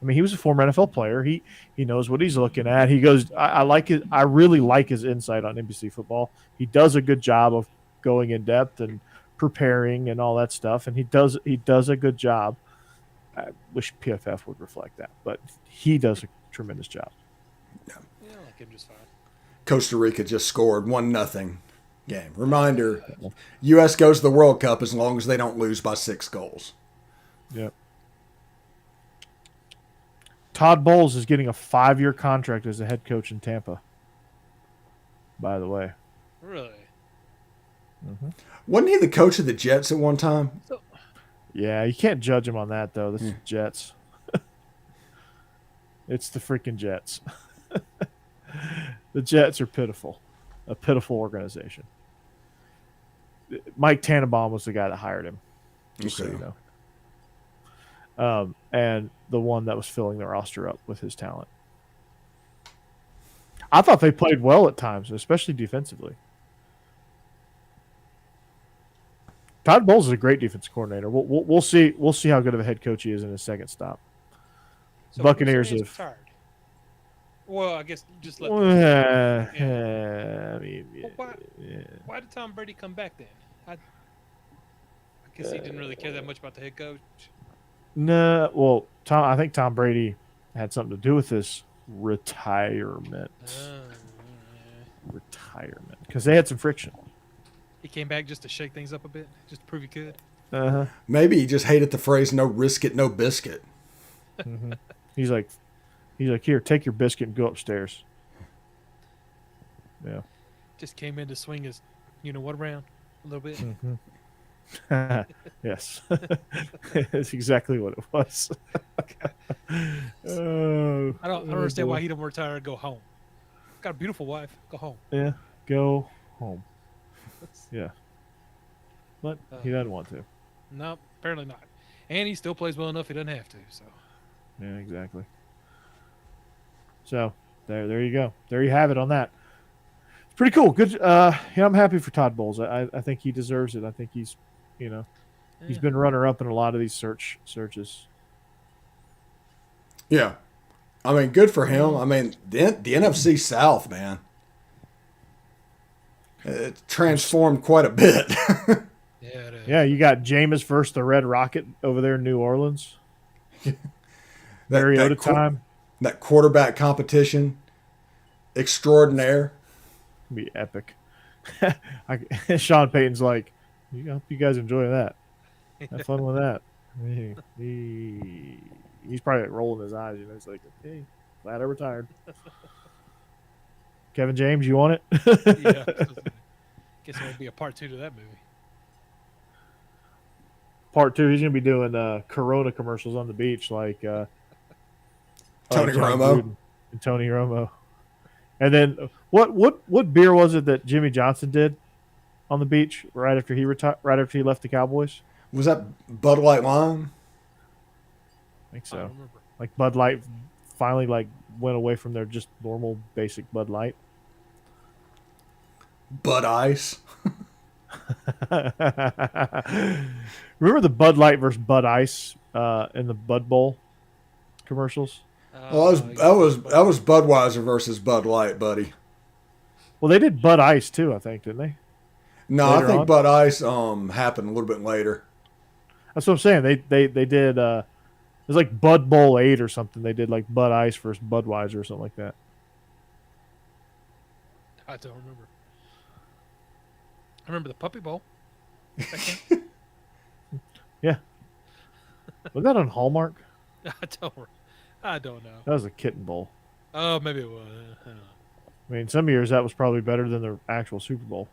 I mean, he was a former NFL player. He knows what he's looking at. He goes. I really like his insight on NBC football. He does a good job of going in depth and preparing and all that stuff. And he does a good job. I wish PFF would reflect that, but he does a tremendous job. Yeah, I like him just fine. Costa Rica just scored 1-0. Game. Reminder, U.S. goes to the World Cup as long as they don't lose by 6 goals. Yep. Todd Bowles is getting a 5-year contract as a head coach in Tampa, by the way. Really? Mm-hmm. Wasn't he the coach of the Jets at one time? Yeah, you can't judge him on that, though. This is Jets. It's the freaking Jets. The Jets are pitiful. A pitiful organization. Mike Tannenbaum was the guy that hired him, just so you know. And the one that was filling the roster up with his talent. I thought they played well at times, especially defensively. Todd Bowles is a great defensive coordinator. We'll see how good of a head coach he is in his second stop. So Buccaneers have. Tired. Well, I guess just let. I mean, why did Tom Brady come back then? I guess he didn't really care that much about the head coach. No, well, I think Tom Brady had something to do with this retirement. Retirement, because they had some friction. He came back just to shake things up a bit, just to prove he could. Maybe he just hated the phrase "no risk it, no biscuit." Mm-hmm. He's like, here, take your biscuit and go upstairs. Yeah. Just came in to swing his, what around a little bit. Mm-hmm. Yes. That's exactly what it was. I don't understand why he don't retire and go home. Got a beautiful wife. Go home. Yeah. Go home. Yeah. But he doesn't want to. No, apparently not. And he still plays well enough he doesn't have to. So. Yeah, exactly. So there you go. There you have it on that. It's pretty cool. Good. I'm happy for Todd Bowles. I think he deserves it. I think he's, he's been runner up in a lot of these searches. Yeah, I mean, good for him. I mean, the NFC South, man, it transformed quite a bit. Yeah, it is. Yeah, you got Jameis versus the Red Rocket over there in New Orleans. Mariota time. That quarterback competition extraordinaire. Be epic. Sean Payton's like, I hope you guys enjoy that. Have fun with that. He's probably rolling his eyes. He's like, hey, glad I retired. Kevin James, you want it? Yeah. Guess there will be a part 2 to that movie. part 2, he's gonna be doing Corona commercials on the beach, like Tony John Romo. Gruden and Tony Romo. And then what beer was it that Jimmy Johnson did on the beach right after he left the Cowboys? Was that Bud Light Lime? I think I so. don't remember. Like Bud Light finally went away from their just normal basic Bud Light. Bud Ice. Remember the Bud Light versus Bud Ice in the Bud Bowl commercials? Well, that was Budweiser versus Bud Light, buddy. Well, they did Bud Ice too, I think, didn't they? No, Later I think on? Bud Ice happened a little bit later. That's what I'm saying. They did. It was like Bud Bowl 8 or something. They did like Bud Ice versus Budweiser or something like that. I don't remember. I remember the Puppy Bowl. Yeah. Was that on Hallmark? I don't know. That was a Kitten Bowl. Oh, maybe it was. I mean, some years that was probably better than the actual Super Bowl.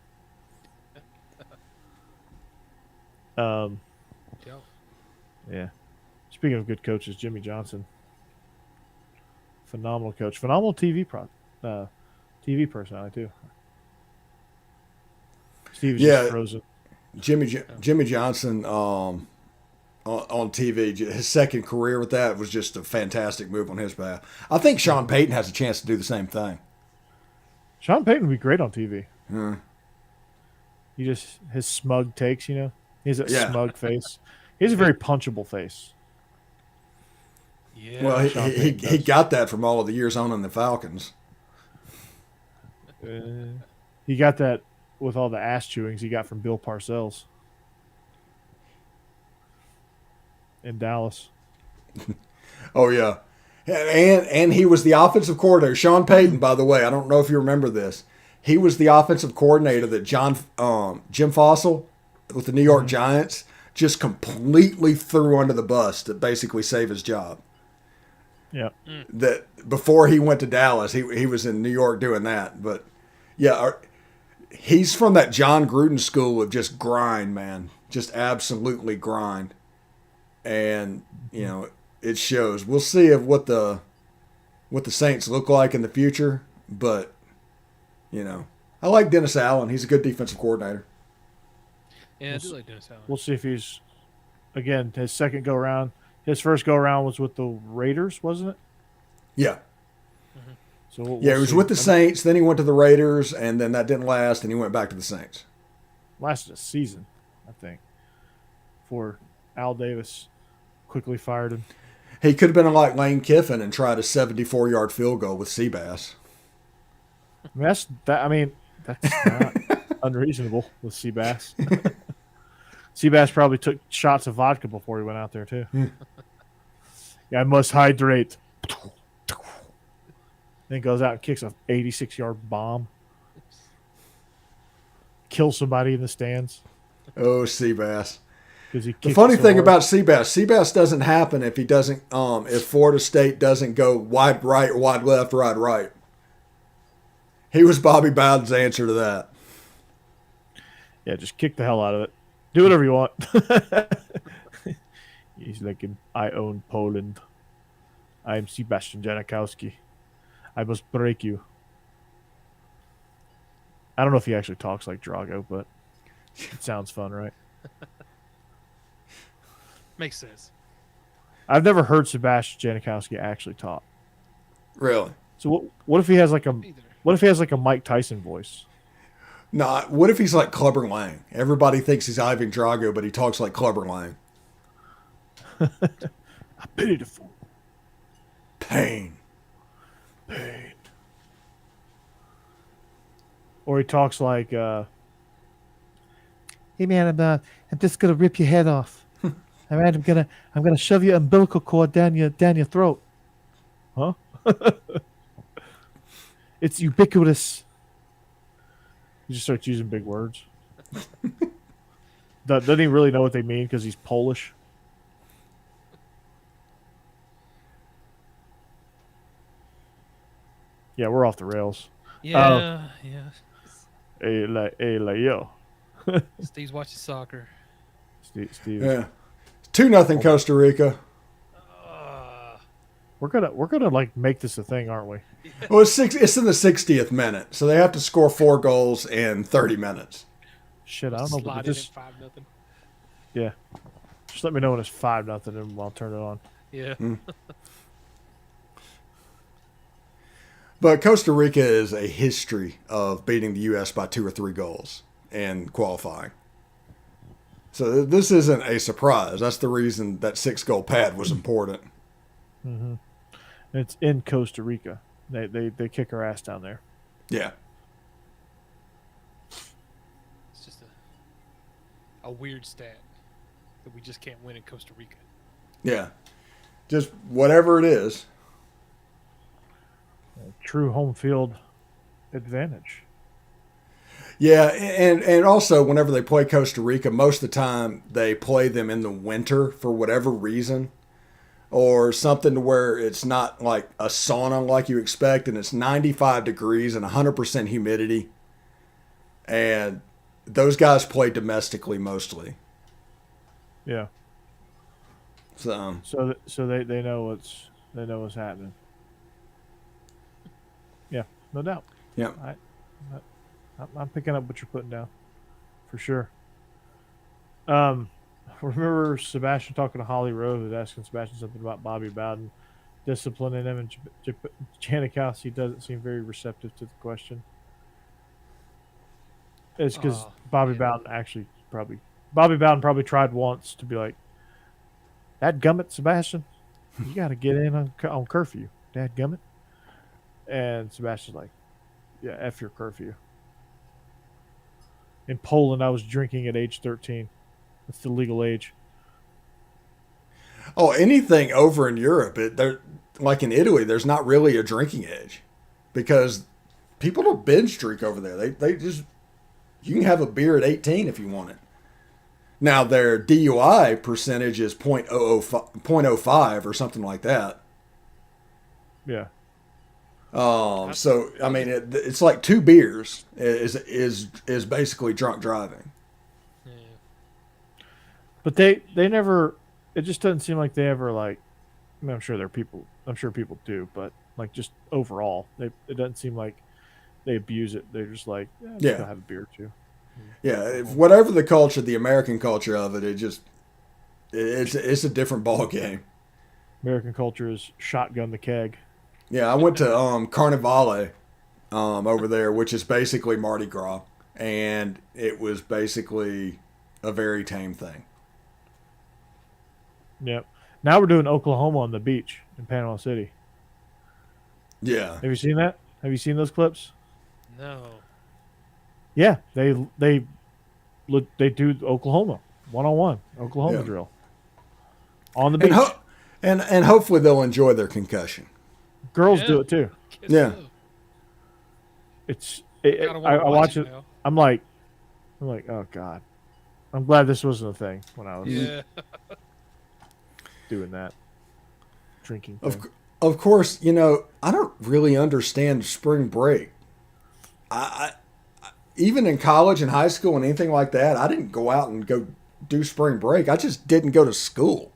Yeah. Yeah. Speaking of good coaches, Jimmy Johnson, phenomenal coach, phenomenal TV personality too. Steve is just frozen. Jimmy Johnson on TV, his second career with that was just a fantastic move on his behalf. I think Sean Payton has a chance to do the same thing. Sean Payton would be great on TV. Yeah. His smug takes, you know. He has that Yeah. smug face. He has a very punchable face. Yeah. Well, Sean he Payton does. got that from all of the years owning the Falcons. He got that with all the ass chewings he got from Bill Parcells in Dallas. Oh yeah, and he was the offensive coordinator. Sean Payton, by the way, I don't know if you remember this. He was the offensive coordinator that Jim Fossil with the New York Giants just completely threw under the bus to basically save his job. Yeah. That before he went to Dallas, he was in New York doing that. But yeah, he's from that John Gruden school of just grind, man, just absolutely grind, and you know it shows. We'll see what the Saints look like in the future, but you know I like Dennis Allen. He's a good defensive coordinator. Yeah, I do like Dennis Allen. We'll see if he's, again, his second go around. His first go around was with the Raiders, wasn't it? Yeah. So we'll Yeah, he was see. with the Saints, then he went to the Raiders, and then that didn't last, and he went back to the Saints. Lasted a season, I think, before Al Davis quickly fired him. He could have been like Lane Kiffin and tried a 74-yard field goal with Seabass. I mean, that's not unreasonable with Seabass. Seabass probably took shots of vodka before he went out there, too. Yeah, I must hydrate. Then goes out and kicks a 86-yard bomb. Kills somebody in the stands. Oh, Seabass. He The funny thing about Seabass doesn't happen if he doesn't, if Florida State doesn't go wide right, wide left, wide right. He was Bobby Bowden's answer to that. Yeah, just kick the hell out of it. Do whatever you want. He's like, I own Poland. I am Sebastian Janikowski. I must break you. I don't know if he actually talks like Drago, but it sounds fun, right? Makes sense. I've never heard Sebastian Janikowski actually talk. Really? So what if he has like a Either. what if he has like a Mike Tyson voice? No, what if he's like Clubber Lang? Everybody thinks he's Ivan Drago, but he talks like Clubber Lang. I pity the fool. Pain. Or he talks like, "Hey man, I'm just gonna rip your head off. All right, I'm gonna shove your umbilical cord down your throat." Huh? It's ubiquitous. He just starts using big words. Doesn't he really know what they mean because he's Polish? Yeah, we're off the rails. Yeah. Hey, yo. Steve's watching soccer. Steve. Yeah. 2-0 Costa Rica. We're gonna like make this a thing, aren't we? Well, it's in the 60th minute, so they have to score 4 goals in 30 minutes. Shit, I don't know. Slide But it just, at 5-0. yeah, just let me know when it's 5-0, and I'll turn it on. Yeah. But Costa Rica is a history of beating the U.S. by 2 or 3 goals in qualifying. So this isn't a surprise. That's the reason that 6-goal pad was important. Mm-hmm. It's in Costa Rica. They kick our ass down there. Yeah. It's just a weird stat that we just can't win in Costa Rica. Yeah. Just whatever it is. True home field advantage. Yeah, and also whenever they play Costa Rica, most of the time they play them in the winter for whatever reason. Or something to where it's not like a sauna like you expect, and it's 95 degrees and 100% humidity. And those guys play domestically mostly. Yeah. So they know what's happening. Yeah, no doubt. yeah. I'm picking up what you're putting down, for sure. Remember Sebastian talking to Holly Rowe, who's asking Sebastian something about Bobby Bowden disciplining him, and Janikowski doesn't seem very receptive to the question. It's because Bobby Bowden probably tried once to be like, "Dad gummit, Sebastian, you got to get in on curfew, Dad gummit," and Sebastian's like, "Yeah, F your curfew." In Poland, I was drinking at age 13. That's the legal age. Oh, anything over in Europe, like in Italy, there's not really a drinking age because people don't binge drink over there. They just, you can have a beer at 18 if you want it. Now their DUI percentage is 0.05 or something like that. Yeah. So I mean, it's like 2 beers is basically drunk driving. But they never. It just doesn't seem like they ever like. I mean, I'm sure people do, but like just overall, it doesn't seem like they abuse it. They're just like, I'm just gonna have a beer or two. Yeah, whatever the culture, the American culture of it, it's a different ball game. American culture is shotgun the keg. Yeah, I went to Carnivale over there, which is basically Mardi Gras, and it was basically a very tame thing. Yep. Now we're doing Oklahoma on the beach in Panama City. Yeah. Have you seen that? Have you seen those clips? No. Yeah, they do Oklahoma 1-on-1 Oklahoma drill on the beach. And hopefully they'll enjoy their concussion. Girls do it too. Yeah. I watch it. I'm like, oh God. I'm glad this wasn't a thing when I was doing that. Drinking thing. Of course, I don't really understand spring break. I even in college and high school and anything like that, I didn't go out and go do spring break. I just didn't go to school.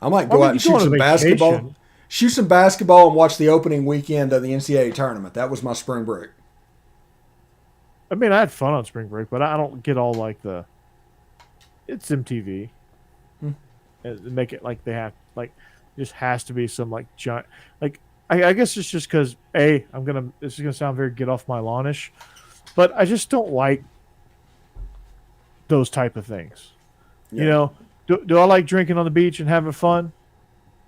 I might go out and shoot some basketball. Shoot some basketball and watch the opening weekend of the NCAA tournament. That was my spring break. I mean, I had fun on spring break, but I don't get all like it's MTV. And make it like they have, like, just has to be some like giant, like, I guess it's just because this is going to sound very get off my lawn-ish, but I just don't like those type of things. Yeah. Do I like drinking on the beach and having fun?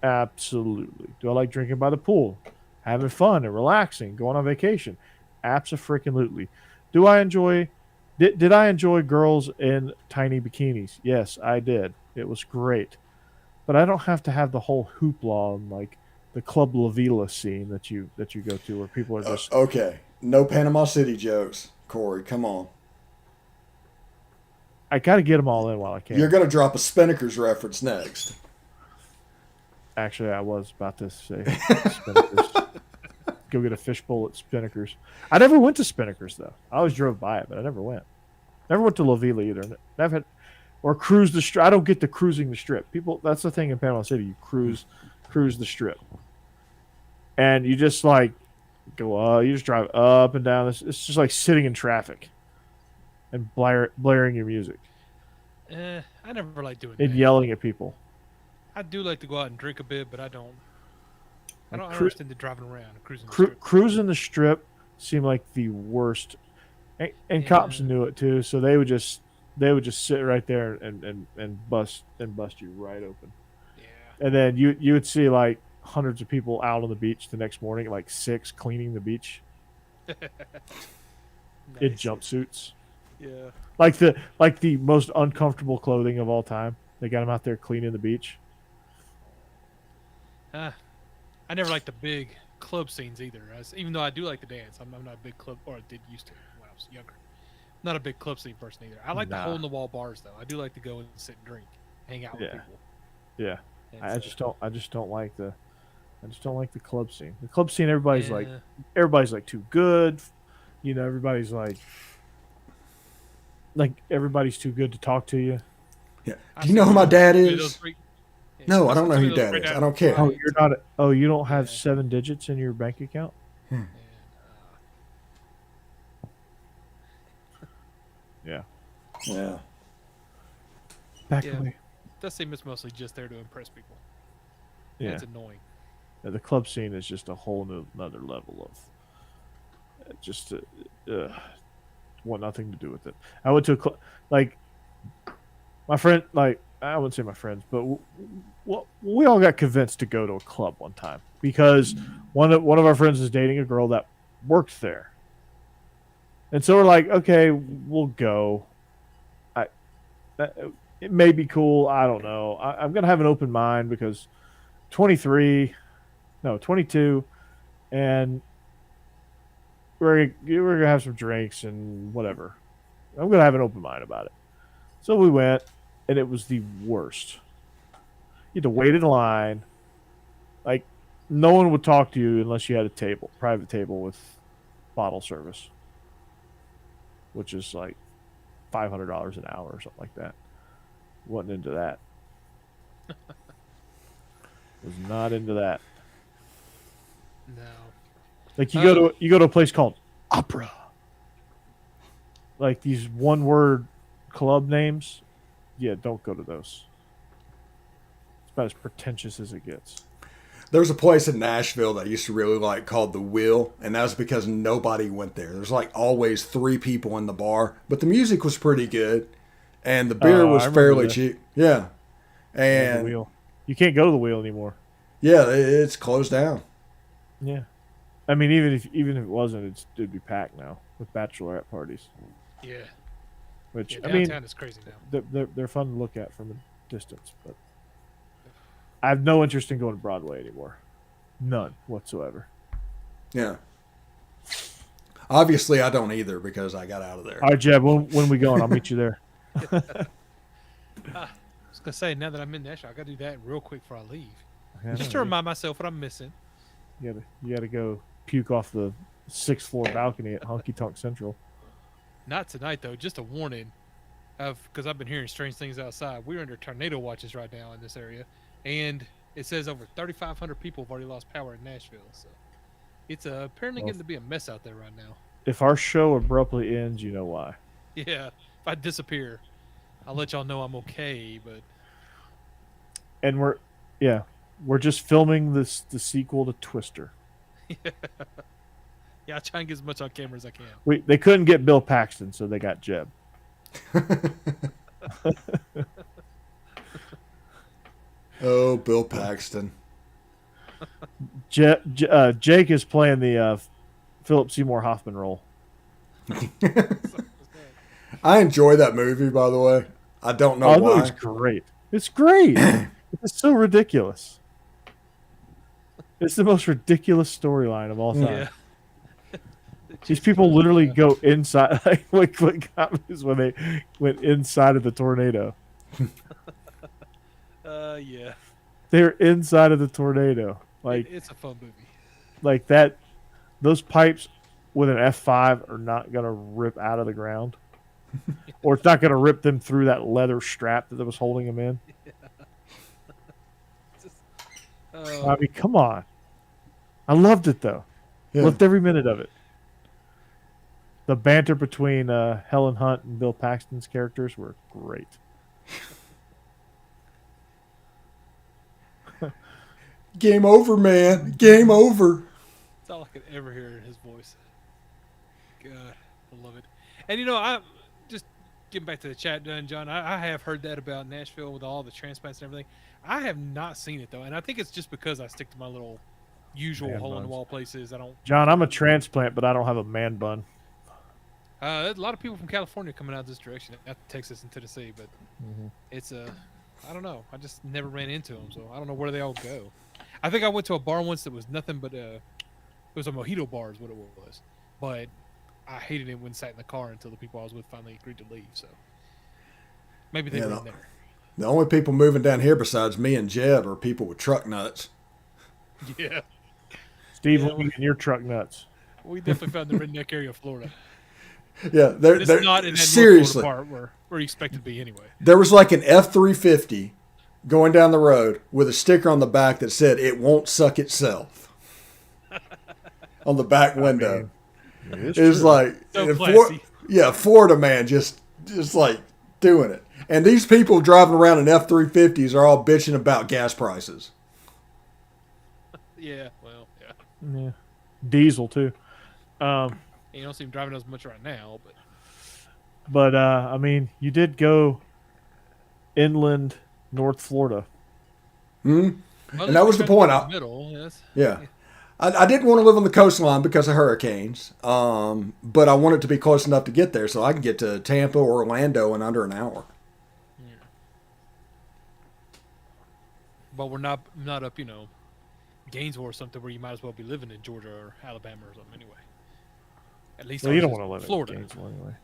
Absolutely. Do I like drinking by the pool, having fun and relaxing, going on vacation? Abso-freaking-lutely. Do I enjoy? Did I enjoy girls in tiny bikinis? Yes, I did. It was great, but I don't have to have the whole hoopla and like the Club La Vila scene that you go to where people are just okay. No Panama City jokes, Corey. Come on. I got to get them all in while I can. You're gonna drop a Spinnakers reference next. Actually, I was about to say Spinnakers. Go get a fishbowl at Spinnakers. I never went to Spinnakers though. I always drove by it, but I never went. Never went to La Vila either. or cruise the strip. I don't get the cruising the strip. People, that's the thing in Panama City. You cruise the strip, and you just like go. You just drive up and down. It's just like sitting in traffic, and blaring your music. I never like doing and that. yelling at people. I do like to go out and drink a bit, but I don't understand the driving around and cruising the strip. Cruising the strip seemed like the worst, and cops knew it too. So they would just sit right there and bust you right open. Yeah. And then you would see like hundreds of people out on the beach the next morning, like 6 cleaning the beach in jumpsuits. Yeah. Like the most uncomfortable clothing of all time. They got them out there cleaning the beach. I never liked the big club scenes either. Even though I do like to dance, I'm not a big club, or I did used to when I was younger. Not a big club scene person either. I like the hole in the wall bars though. I do like to go and sit and drink, hang out with people. Yeah. I just don't like the club scene. The club scene, everybody's like too good. You know, everybody's like everybody's too good to talk to you. Yeah. Do you know who my dad is? No, I don't know who your dad is. I don't care. Oh, you're not. You don't have 7 digits in your bank account? Yeah. Yeah. Back away. That scene is mostly just there to impress people. Yeah. It's annoying. Yeah, the club scene is just a whole another level of just want nothing to do with it. I went to a club, like my friend, like I wouldn't say my friends, but we all got convinced to go to a club one time because one of our friends is dating a girl that worked there, and so we're like, okay, we'll go. It may be cool. I don't know. I'm gonna have an open mind because 22, and we're gonna have some drinks and whatever. I'm gonna have an open mind about it. So we went, and it was the worst. You had to wait in line. Like, no one would talk to you unless you had a private table with bottle service, which is like $500 an hour or something like that. Wasn't into that. Was not into that. No. Like you go to a place called Opera. Like these one-word club names. Yeah, don't go to those. It's about as pretentious as it gets. There was a place in Nashville that I used to really like called The Wheel, and that was because nobody went there. There's like always 3 people in the bar, but the music was pretty good, and the beer was fairly cheap. Yeah. And the Wheel. You can't go to The Wheel anymore. Yeah, it's closed down. Yeah. I mean, even if it wasn't, it'd be packed now with bachelorette parties. Yeah. Which downtown is crazy now. They're fun to look at from a distance, but I have no interest in going to Broadway anymore. None whatsoever. Yeah. Obviously, I don't either because I got out of there. All right, Jeb, when we going? I'll meet you there. I was gonna say, now that I'm in Nashville, I gotta do that real quick before I leave, just to Yeah. remind myself what I'm missing. You gotta go puke off the 6th floor balcony at Honky Tonk Central. Not tonight though. Just a warning, because I've been hearing strange things outside. We're under tornado watches right now in this area, and it says over 3,500 people have already lost power in Nashville. So it's apparently getting to be a mess out there right now. If our show abruptly ends, you know why. Yeah, if I disappear, I'll let y'all know I'm okay. But And we're just filming the sequel to Twister. yeah, I try and get as much on camera as I can. They couldn't get Bill Paxton, so they got Jeb. Oh, Bill Paxton. Jake is playing the Philip Seymour Hoffman role. I enjoy that movie, by the way. I don't know why. It's great. It's great. It's so ridiculous. It's the most ridiculous storyline of all time. Yeah. These people literally go inside, like what got me is when they went inside of the tornado. Yeah. They're inside of the tornado. Like it's a fun movie. Like that, those pipes with an F5 are not gonna rip out of the ground. or it's not going to rip them through that leather strap that was holding them in. I mean, come on. I loved it, though. Yeah. Loved every minute of it. The banter between Helen Hunt and Bill Paxton's characters were great. Game over, man. Game over. That's all I could ever hear in his voice. God, I love it. And, you know, I just getting back to the chat done, John, I have heard that about Nashville with all the transplants and everything. I have not seen it, though, and I think it's just because I stick to my little usual Man hole-in-the-wall places. I don't. John, I'm a transplant, but I don't have a man bun. There's a lot of people from California coming out this direction, not Texas and Tennessee, but it's I don't know. I just never ran into them, so I don't know where they all go. I think I went to a bar once that was nothing but it was a mojito bar is what it was, but I hated it when sat in the car until the people I was with finally agreed to leave. So maybe they were in there. The only people moving down here besides me and Jeb are people with truck nuts. Yeah. Steve, look at your truck nuts. We definitely found the redneck area of Florida. Yeah, they're not in that seriously North Florida part where you expect it to be anyway. There was like an F-350 going down the road with a sticker on the back that said "It won't suck itself" on the back window. It was like, so classy. Florida man just like doing it. And these people driving around in F-350s are all bitching about gas prices. Yeah, well, yeah. Yeah. Diesel, too. You don't see him driving as much right now, but. But, I mean, you did go inland North Florida. Well, and that was the point. Middle, yes. Yeah. I didn't want to live on the coastline because of hurricanes, but I wanted to be close enough to get there so I can get to Tampa or Orlando in under an hour. Yeah. But we're not up, Gainesville or something where you might as well be living in Georgia or Alabama or something anyway. At least you don't want to live Florida. in Gainesville anyway.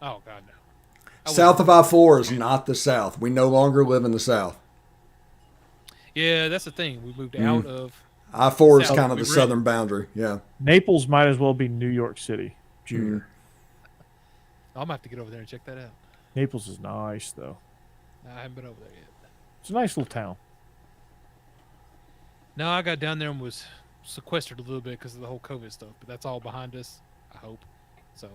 Oh, God, no. South of I-4 is not the South. We no longer live in the South. Yeah, that's the thing. We moved out of... I-4 is kind of the southern boundary, yeah. Naples might as well be New York City, Junior. I'm going to have to get over there and check that out. Naples is nice, though. I haven't been over there yet. It's a nice little town. No, I got down there and was sequestered a little bit because of the whole COVID stuff, but that's all behind us, I hope. So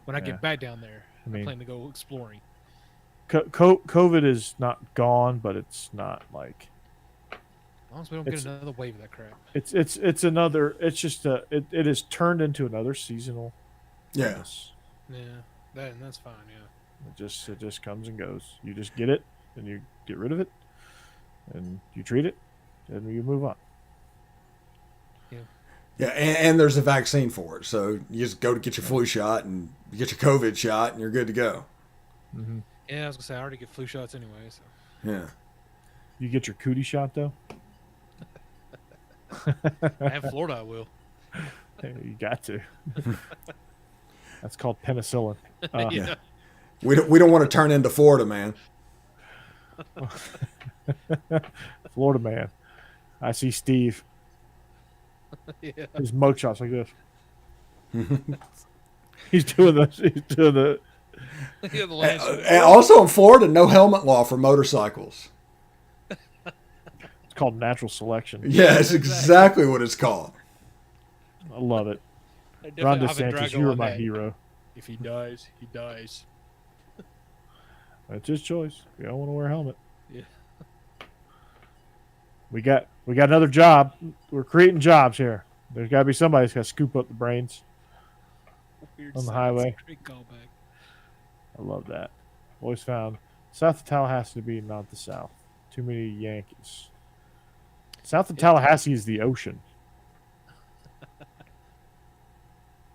when I get back down there, I plan to go exploring. COVID is not gone, but it's not like... As long as we don't get another wave of that crap. It's another... It's just it has turned into another seasonal... Yes. Yeah, that's fine, yeah. It just comes and goes. You just get it, and you get rid of it, and you treat it, and you move on. Yeah, and there's a vaccine for it. So you just go to get your flu shot and you get your COVID shot and you're good to go. Mm-hmm. Yeah, I was going to say, I already get flu shots anyway. So. Yeah. You get your cootie shot, though? In Florida, I will. You got to. That's called penicillin. Yeah. We don't want to turn into Florida, man. Florida man. I see Steve. Yeah. His mug shots like this. He's doing the. And also in Florida, no helmet law for motorcycles. It's called natural selection. Yeah, it's exactly what it's called. I love it. Ron DeSantis, you are my hero. If he dies, he dies. That's his choice. You don't want to wear a helmet. Yeah. We got another job. We're creating jobs here. There's got to be somebody who's got to scoop up the brains on the highway. Great callback. I love that. Always found south of Tallahassee to be not the South. Too many Yankees. South of Tallahassee is the ocean.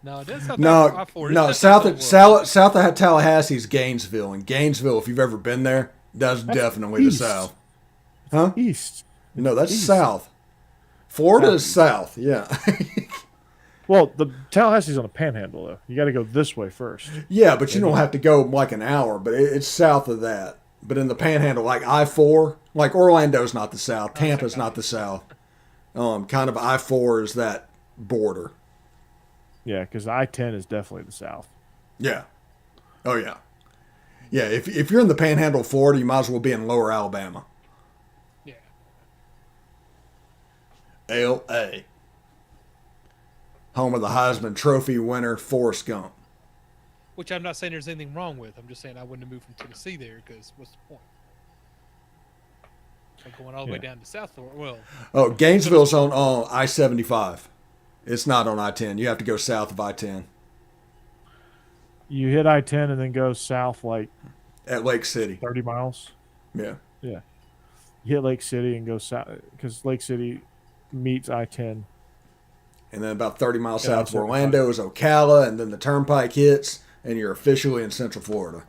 No, that's not no. South of Tallahassee is Gainesville, and Gainesville, if you've ever been there, that's definitely east. the South. Huh? East. No, that's South. Florida is South. Yeah. Well, the Tallahassee's on a panhandle, though. You got to go this way first. Yeah, but you don't have to go like an hour, but it's south of that. But in the panhandle, like I-4, like Orlando's not the South, Tampa's not the South. Kind of I-4 is that border. Yeah, because I-10 is definitely the South. Yeah. Oh, yeah. Yeah, if you're in the Panhandle of Florida, you might as well be in Lower Alabama. Yeah. L.A. Home of the Heisman Trophy winner Forrest Gump. Which I'm not saying there's anything wrong with. I'm just saying I wouldn't have moved from Tennessee there because what's the point? Like going all the way down to South Florida. Well. Oh, Gainesville's on I-75. It's not on I-10. You have to go south of I-10. You hit I-10 and then go south like At Lake City. 30 miles. Yeah. Yeah. You hit Lake City and go south because Lake City meets I-10. And then about 30 miles south of Orlando is Ocala, and then the turnpike hits, and you're officially in Central Florida.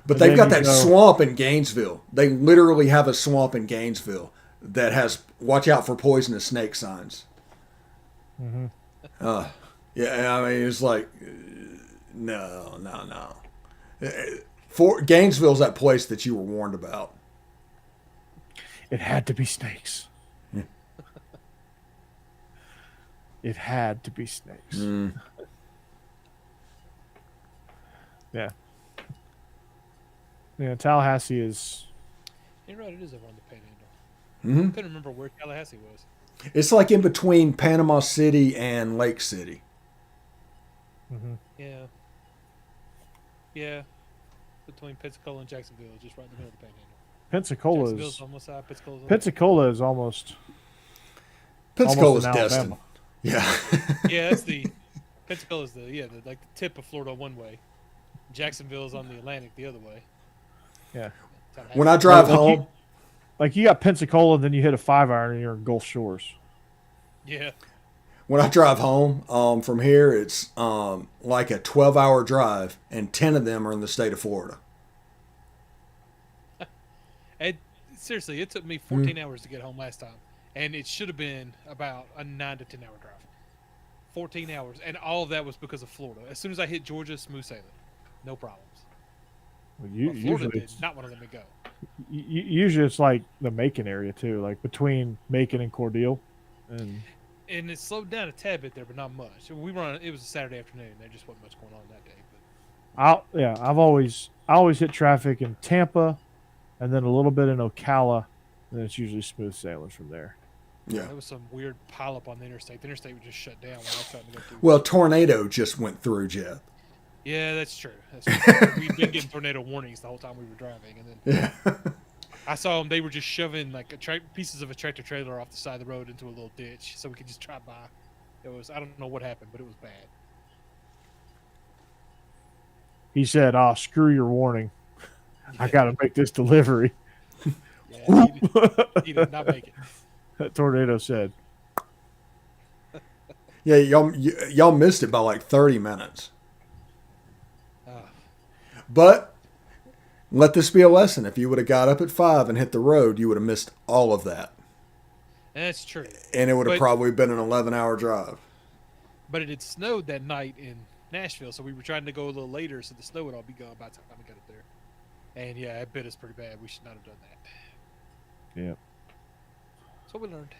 But they've got that swamp in Gainesville. They literally have a swamp in Gainesville that has watch out for poisonous snake signs. Mm-hmm. Yeah, I mean, it's like, no. Gainesville's that place that you were warned about. It had to be snakes. Yeah. It had to be snakes. Mm. Yeah. Yeah, Tallahassee is... You're right, it is over on the Panhandle. Mm-hmm. I couldn't remember where Tallahassee was. It's like in between Panama City and Lake City. Mm-hmm. Yeah. Yeah. Between Pensacola and Jacksonville, just right in the middle of the Panhandle. Jacksonville's on one side, Pensacola's on the other. Pensacola is almost... Pensacola's almost in destined. Yeah. Yeah, that's the... Pensacola's the tip of Florida one way. Jacksonville's on the Atlantic the other way. Yeah. When I drive home... Like you got Pensacola, and then you hit a 5-iron, and you're in Gulf Shores. Yeah. When I drive home from here, it's like a 12-hour drive, and 10 of them are in the state of Florida. Seriously, it took me 14 hours to get home last time, and it should have been about a 9 to 10 hour drive. 14 hours, and all of that was because of Florida. As soon as I hit Georgia, smooth sailing, no problems. Well, Florida usually did not want to let me go. Usually it's like the Macon area too, like between Macon and Cordele, and it slowed down a tad bit there, but not much. It was a Saturday afternoon. There just wasn't much going on that day. But I always hit traffic in Tampa, and then a little bit in Ocala, and then it's usually smooth sailing from there. Yeah. There was some weird pileup on the interstate. The interstate was just shut down when I was trying to go through. Well, tornado just went through, Jeb. Yeah, that's true. We've been getting tornado warnings the whole time we were driving, and then I saw them. They were just shoving like pieces of a tractor trailer off the side of the road into a little ditch, so we could just drive by. I don't know what happened, but it was bad. He said, "Oh, screw your warning. I got to make this delivery." Yeah, he did not make it. That tornado said. Yeah, y'all missed it by like 30 minutes. But let this be a lesson. If you would have got up at 5 and hit the road, you would have missed all of that. That's true. And it would have probably been an 11-hour drive. But it had snowed that night in Nashville, so we were trying to go a little later so the snow would all be gone by the time we got up there. And yeah, it bit us pretty bad. We should not have done that. Yeah. So we learned.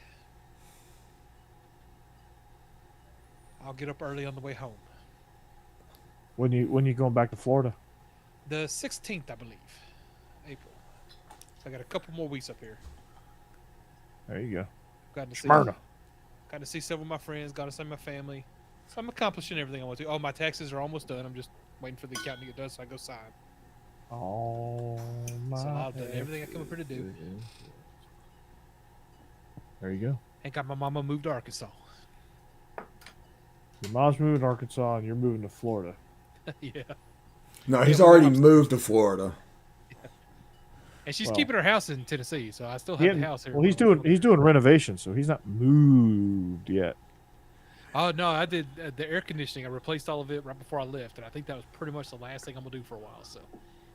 I'll get up early on the way home. When you going back to Florida? The 16th, I believe, April. So I got a couple more weeks up here. There you go. Got to see several of my friends. Got to see my family. So I'm accomplishing everything I want to. Oh, my taxes are almost done. I'm just waiting for the accountant to get done so I go sign. Oh my! So I've done everything I come up here to do. There you go. And got my mama moved to Arkansas. Your mom's moving to Arkansas, and you're moving to Florida. Yeah. No, he's already moved to Florida. Yeah. And she's keeping her house in Tennessee, so I still have the house here. Well, he's doing renovations, so he's not moved yet. Oh no, I did the air conditioning. I replaced all of it right before I left, and I think that was pretty much the last thing I'm gonna do for a while. So,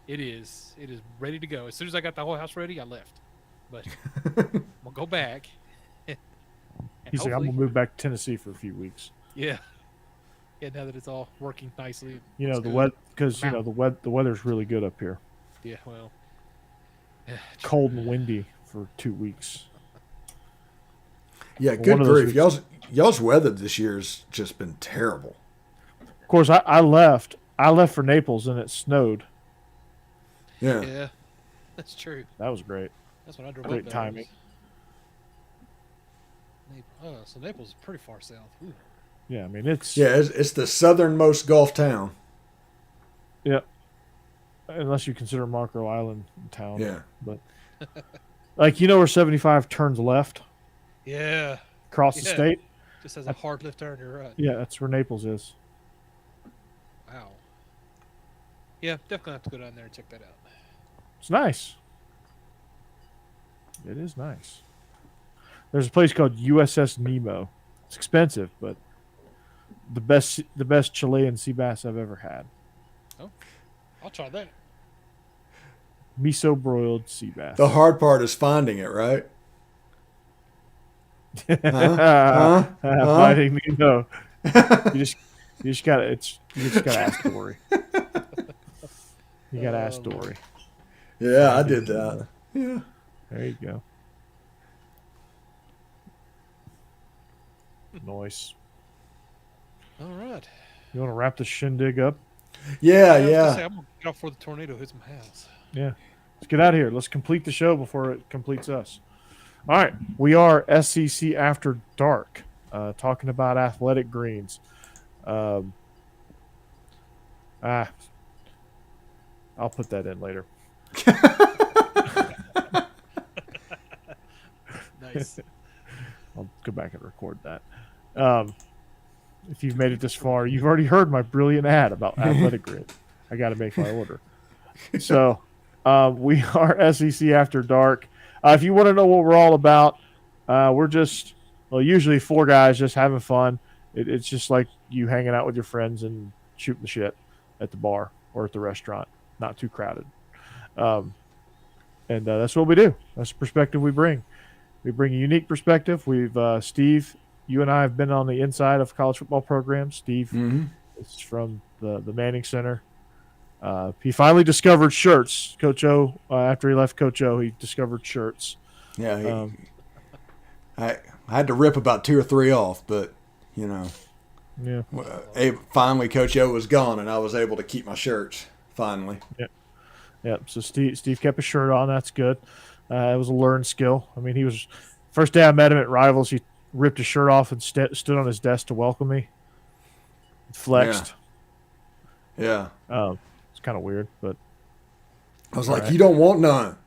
it is ready to go. As soon as I got the whole house ready, I left. But I'm gonna go back. He's like, I'm gonna move back to Tennessee for a few weeks. Yeah. Yeah, now that it's all working nicely. You know, the weather's really good up here. Yeah, well. Cold and windy for 2 weeks. Yeah, good grief. Y'all's weather this year's just been terrible. Of course, I left I left for Naples and it snowed. Yeah. Yeah, that's true. That was great. That's when I drove Great up there. timing. So Naples is pretty far south. Ooh. Yeah, I mean it's it's the southernmost Gulf town. yeah. Unless you consider Marco Island a town. Yeah. But like where 75 turns left Yeah, across the state? just has a hard left turn. You're right. Yeah, that's where Naples is. Wow. Yeah, definitely have to go down there and check that out. It's nice. It is nice. There's a place called USS Nemo. It's expensive, but the best Chilean sea bass I've ever had. Oh, I'll try that. Miso broiled sea bass. The hard part is finding it, right? Finding Nemo. You just gotta ask Dory. You gotta ask Dory. Yeah, I did that. Yeah. There you go. Nice. All right. You want to wrap this shindig up? Yeah, I was gonna yeah. say, I'm gonna get off before the tornado hits my house. Yeah. Let's get out of here. Let's complete the show before it completes us. All right. We are SEC After Dark, talking about athletic greens. I'll put that in later. Nice. I'll go back and record that. If you've made it this far, you've already heard my brilliant ad about athletic grid. I got to make my order. So we are SEC After Dark. If you want to know what we're all about, we're just usually four guys just having fun. It's just like you hanging out with your friends and shooting the shit at the bar or at the restaurant, not too crowded. And that's what we do. That's the perspective we bring. We bring a unique perspective. We've Steve, you and I have been on the inside of college football programs. Steve is from the Manning Center. He finally discovered shirts. Coach O, after he left Coach O, he discovered shirts. Yeah, I had to rip about 2 or 3 off, but Yeah. Finally Coach O was gone, and I was able to keep my shirts. Finally. Yeah. So Steve kept his shirt on. That's good. It was a learned skill. I mean, first day I met him at Rivals, he ripped his shirt off and stood on his desk to welcome me. Flexed. Yeah. It's kind of weird, but I was like, "You don't want none,"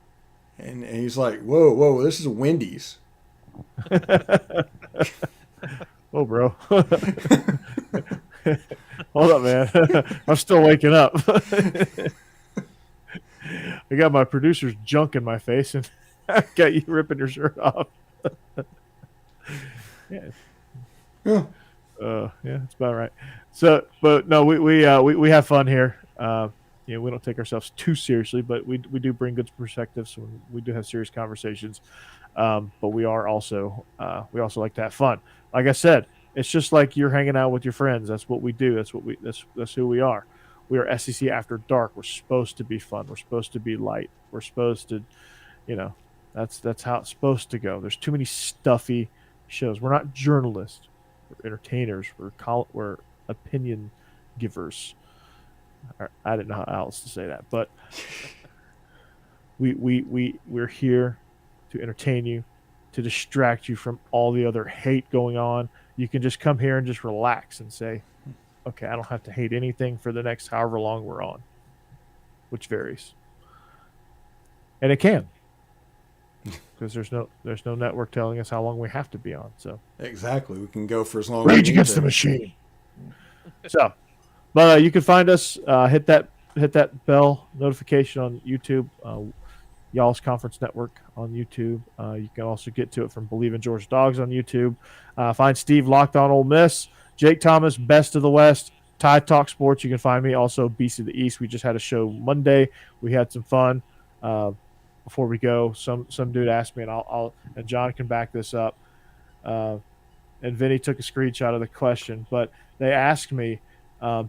and he's like, "Whoa, this is Wendy's." Oh, bro. Hold up, man. I'm still waking up. I got my producer's junk in my face, and I got you ripping your shirt off. Yeah. Yeah. That's about right. So, but no, we have fun here. We don't take ourselves too seriously, but we do bring good perspectives. So we do have serious conversations. But we also like to have fun. Like I said, it's just like you're hanging out with your friends. That's what we do. That's who we are. We are SEC After Dark. We're supposed to be fun. We're supposed to be light. We're supposed to, that's how it's supposed to go. There's too many stuffy shows. We're not journalists. We're entertainers. We're opinion givers. I didn't know how else to say that, but we're here to entertain you, to distract you from all the other hate going on. You can just come here and just relax and say, okay, I don't have to hate anything for the next however long we're on, which varies. And it can, because there's no network telling us how long we have to be on. So exactly, we can go for as long as Rage Against the Machine. So, but you can find us. Hit that bell notification on YouTube. Y'all's Conference Network on YouTube. You can also get to it from Bleav In Georgia Dawgs on YouTube. Find Steve Locked On Ole Miss. Jake Thomas, Best of the West. Tide Talk Sports. You can find me also Beast of the East. We just had a show Monday. We had some fun. Before we go, some dude asked me, and John can back this up. And Vinny took a screenshot of the question, but they asked me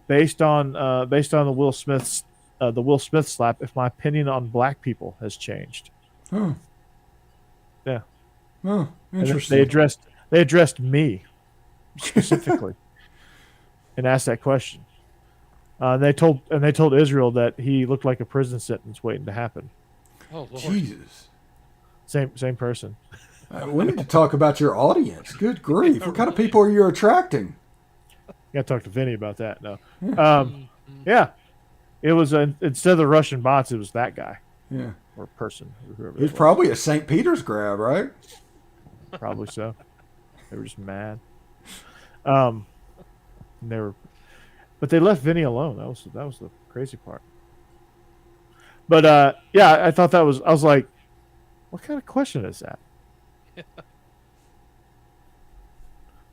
based on the Will Smith slap, if my opinion on black people has changed. Oh. Yeah. Oh, interesting. They addressed me specifically and asked that question. They told Israel that he looked like a prison sentence waiting to happen. Oh Lord. Jesus. Same person. We need to talk about your audience. Good grief. What kind of people are you attracting? Got to talk to Vinny about that. No. Yeah. It was instead of the Russian bots, it was that guy. Yeah. Or person. Or whoever He's probably a St. Peter's grab, right? Probably so. They were just mad. But they left Vinny alone. That was the crazy part. But yeah, I thought I was like, what kind of question is that?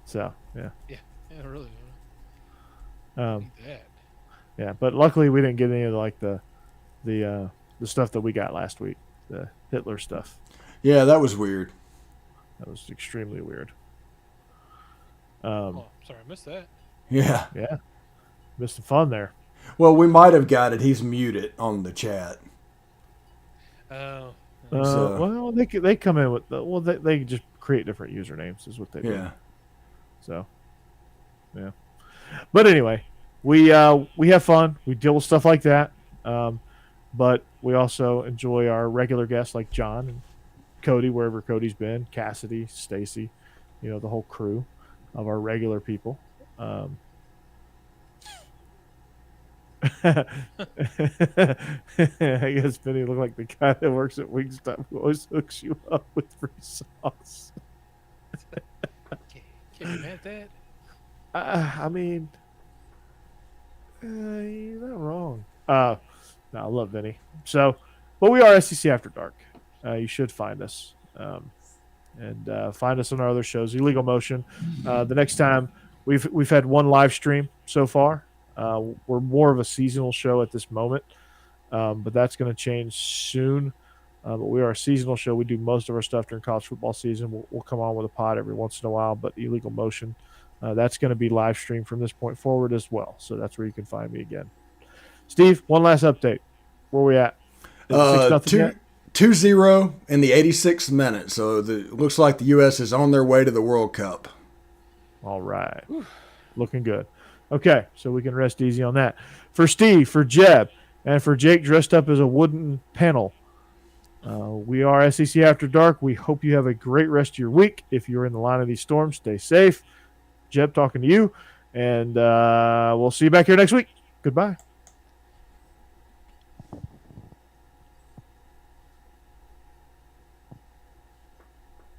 So yeah. Yeah, really. Um, That. yeah, but luckily we didn't get any of the stuff that we got last week, the Hitler stuff. Yeah, that was weird. That was extremely weird. Oh, sorry, I missed that. Yeah. Yeah, missed the fun there. Well, we might have got it. He's muted on the chat. Oh. Well, they come in with they just create different usernames is what they do. Yeah. So, yeah. But anyway, we have fun. We deal with stuff like that. But we also enjoy our regular guests like John and Cody, wherever Cody's been, Cassidy, Stacey, the whole crew of our regular people. I guess Benny looked like the guy that works at Wingstop who always hooks you up with free sauce. Can't be mad at that. I mean, you're not wrong. No, I love Vinny. So, but we are SEC After Dark. You should find us. And find us on our other shows. Illegal Motion. The next time we've had one live stream so far. We're more of a seasonal show at this moment, but that's going to change soon. But we are a seasonal show. We do most of our stuff during college football season. We'll come on with a pod every once in a while, but Illegal Motion, that's going to be live streamed from this point forward as well. So that's where you can find me again. Steve, one last update. Where we at? 2-0 in the 86th minute. So it looks like the U.S. is on their way to the World Cup. All right. Looking good. Okay, so we can rest easy on that. For Steve, for Jeb, and for Jake dressed up as a wooden panel, we are SEC After Dark. We hope you have a great rest of your week. If you're in the line of these storms, stay safe. Jeb talking to you, and we'll see you back here next week. Goodbye.